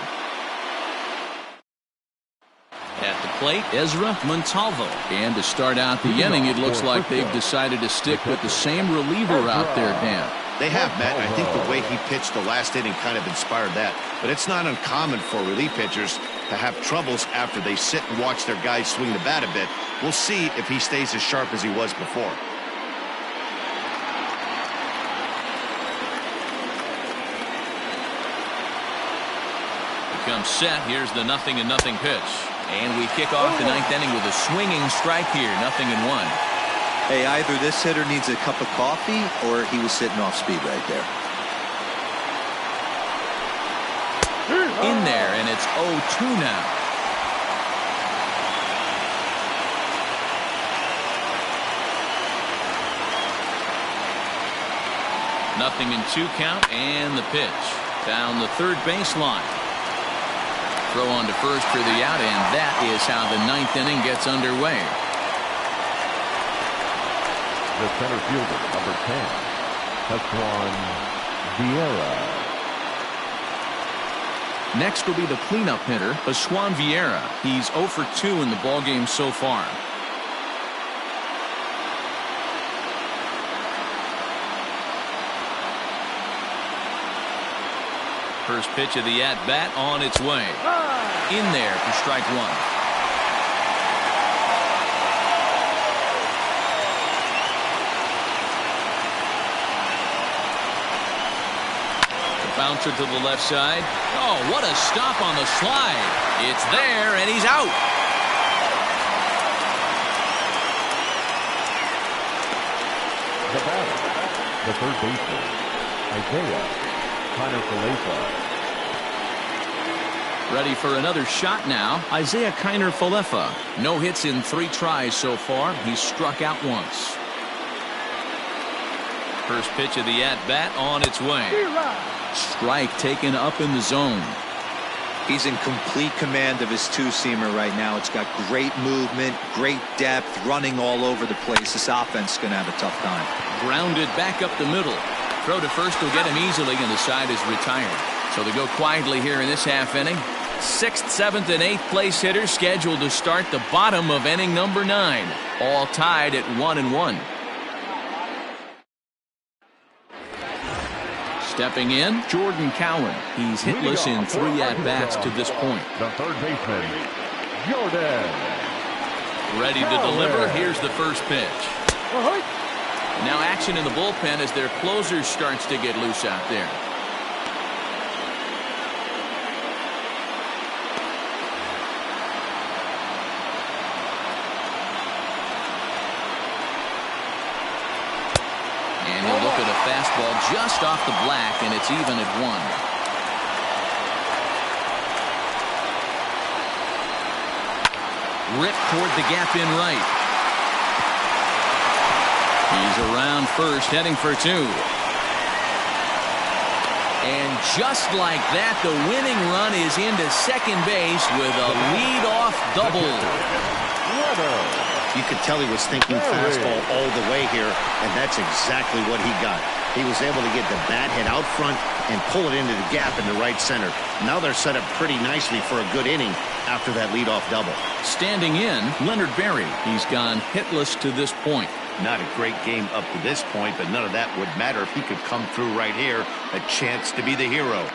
At the plate, Ezra Montalvo. And to start out the inning, it looks like they've decided to stick with the same reliever out there, Dan. They have, Matt. I think the way he pitched the last inning kind of inspired that. But it's not uncommon for relief pitchers to have troubles after they sit and watch their guys swing the bat a bit. We'll see if he stays as sharp as he was before. Becomes set. Here's the 0-0 pitch. And we kick off the 9th inning with a swinging strike here. 0-1. Hey, either this hitter needs a cup of coffee or he was sitting off speed right there. In there, and it's 0-2 now. Nothing in 2 count, and the pitch. Down the third baseline. Throw on to first for the out, and that is how the 9th inning gets underway. The center fielder, number 10, Juan Vieira. Next will be the cleanup hitter, Juan Vieira. He's 0 for 2 in the ballgame so far. First pitch of the at-bat on its way. In there for strike 1. Bouncer to the left side. Oh, what a stop on the slide. It's there, and he's out. The batter, the third baseman, Isaiah Kiner-Falefa. Ready for another shot now. Isaiah Kiner-Falefa. No hits in 3 tries so far. He's struck out once. First pitch of the at-bat on its way. Strike taken up in the zone. He's in complete command of his two-seamer right now. It's got great movement, great depth, running all over the place. This offense is going to have a tough time. Grounded back up the middle. Throw to first will get him easily, and the side is retired. So they go quietly here in this half inning. 6th, 7th, and 8th place hitters scheduled to start the bottom of inning number 9. All tied at 1-1. Stepping in, Jordan Cowan. He's hitless in 3 at-bats to this point. The third baseman, Jordan. Ready to deliver. Here's the first pitch. Now action in the bullpen as their closer starts to get loose out there. And he'll look at a fastball just off the black, and it's even at 1. Ripped toward the gap in right. He's around first, heading for two. And just like that, the winning run is into second base with a leadoff double. You could tell he was thinking fastball all the way here, and that's exactly what he got. He was able to get the bat hit out front and pull it into the gap in the right center. Now they're set up pretty nicely for a good inning after that leadoff double. Standing in, Leonard Berry. He's gone hitless to this point. Not a great game up to this point, but none of that would matter if he could come through right here. A chance to be the hero.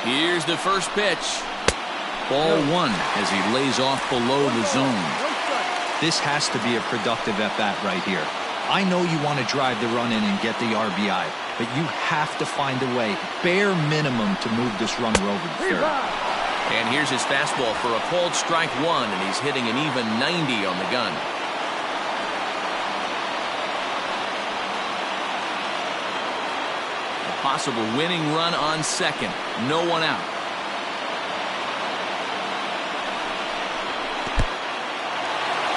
Here's the first pitch. Ball one as he lays off below the zone. This has to be a productive at-bat right here. I know you want to drive the run in and get the RBI, but you have to find a way, bare minimum, to move this runner over to third. And here's his fastball for a called strike one, and he's hitting an even 90 on the gun. A possible winning run on second. No one out.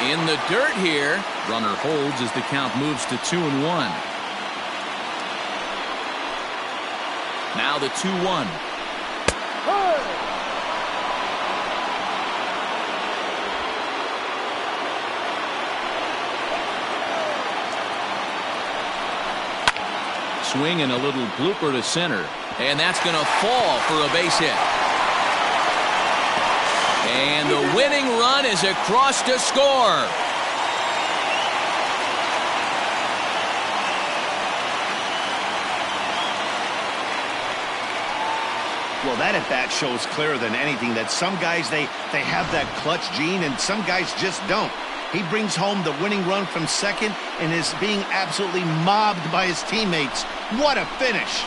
In the dirt here. Runner holds as the count moves to 2-1. Now the 2-1. Swing and a little blooper to center. And that's going to fall for a base hit. And the winning run is across to score. Well, that at bat shows clearer than anything that some guys, they have that clutch gene and some guys just don't. He brings home the winning run from second and is being absolutely mobbed by his teammates. What a finish.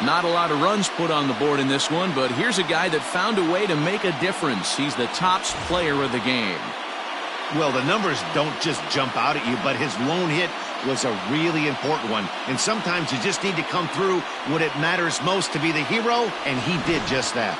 Not a lot of runs put on the board in this one, but here's a guy that found a way to make a difference. He's the tops player of the game. Well, the numbers don't just jump out at you, but his lone hit was a really important one. And sometimes you just need to come through when it matters most to be the hero, and he did just that.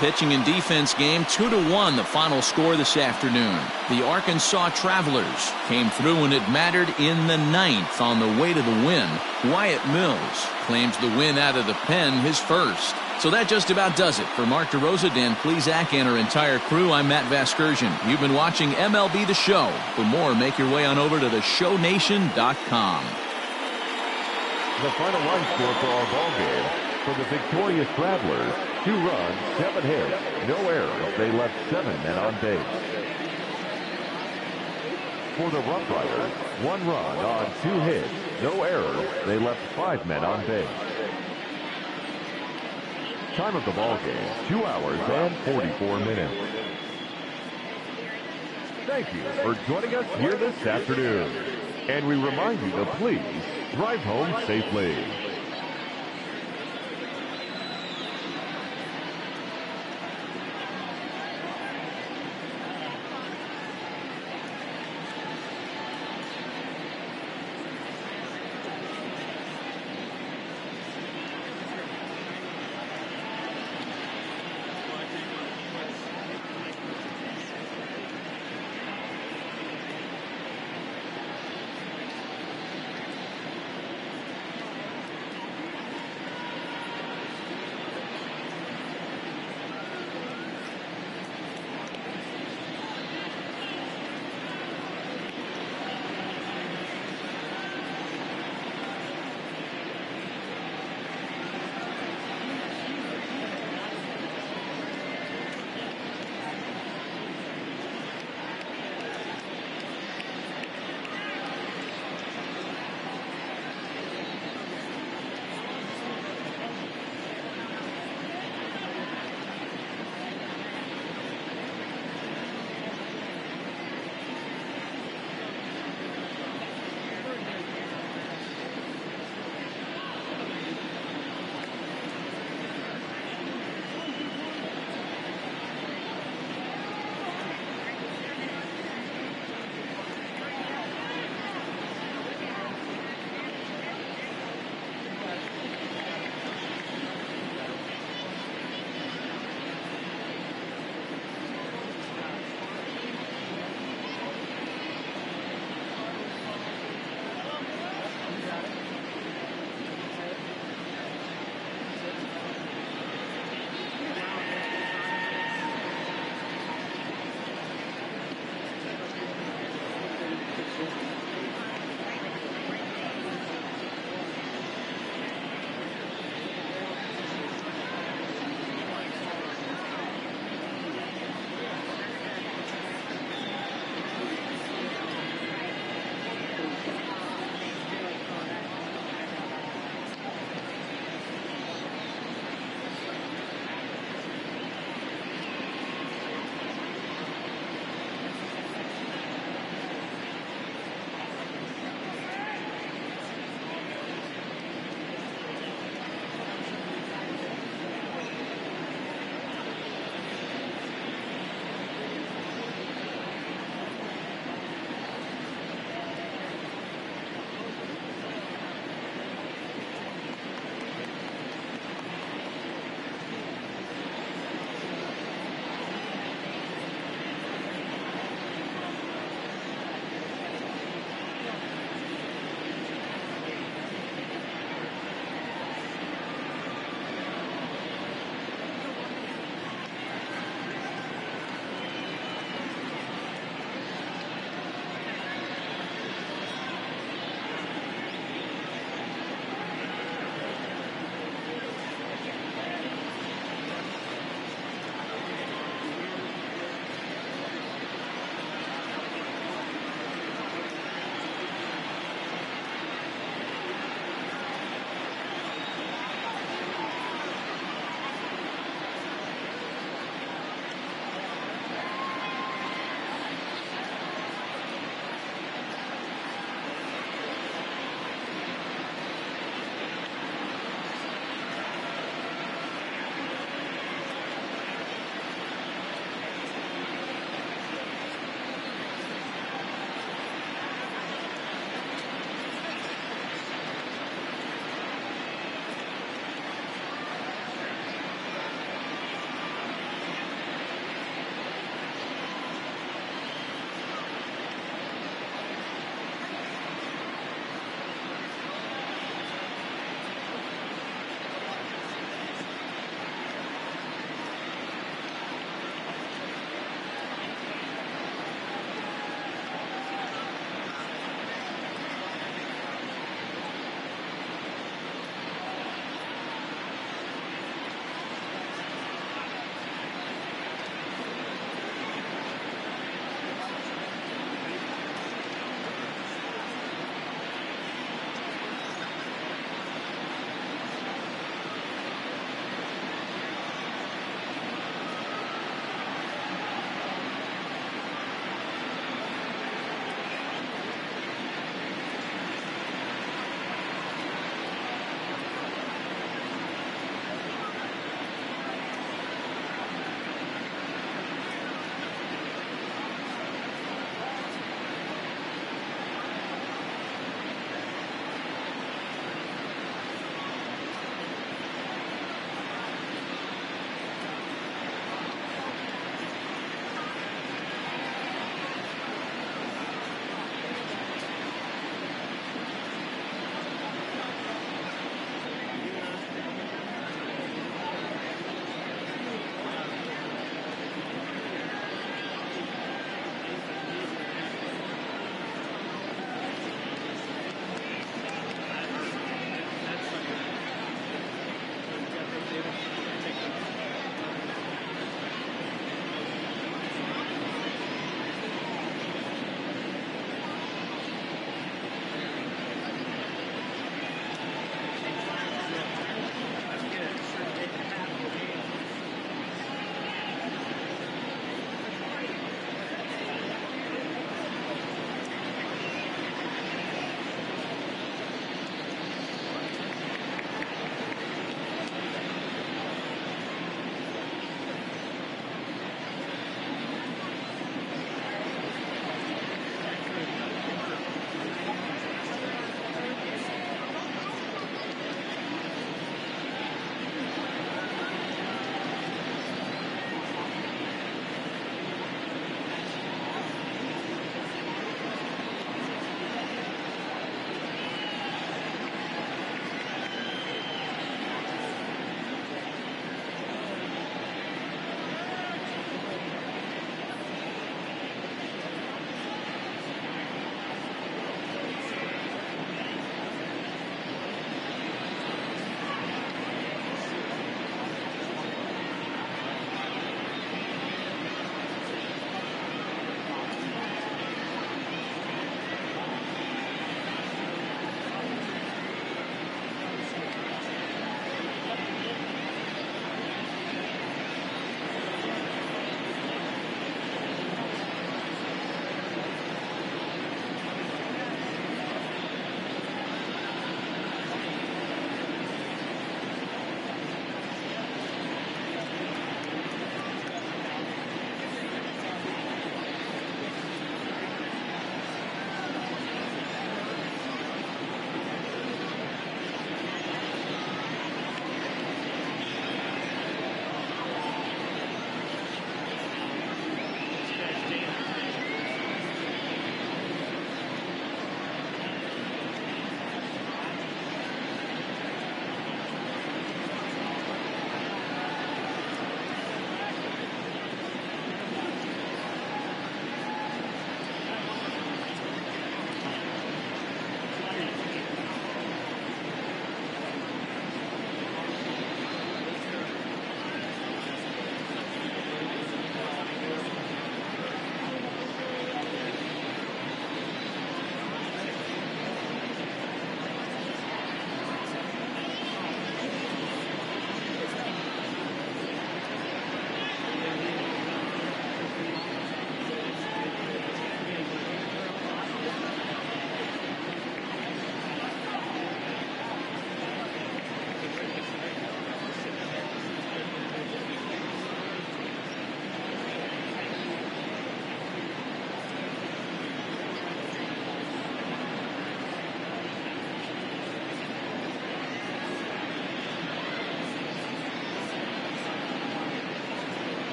Pitching and defense game 2-1, the final score this afternoon. The Arkansas Travelers came through when it mattered in the ninth on the way to the win. Wyatt Mills claims the win out of the pen, his first. So that just about does it. For Mark DeRosa, Dan Plesac, and our entire crew, I'm Matt Vasgersian. You've been watching MLB The Show. For more, make your way on over to theshownation.com. The final line score for our ball game. For the victorious Travelers, 2 runs, 7 hits, no errors. They left 7 men on base. For the Roughriders, 1 run on 2 hits, no errors. They left 5 men on base. Time of the ball game, 2 hours and 44 minutes. Thank you for joining us here this afternoon. And we remind you to please drive home safely.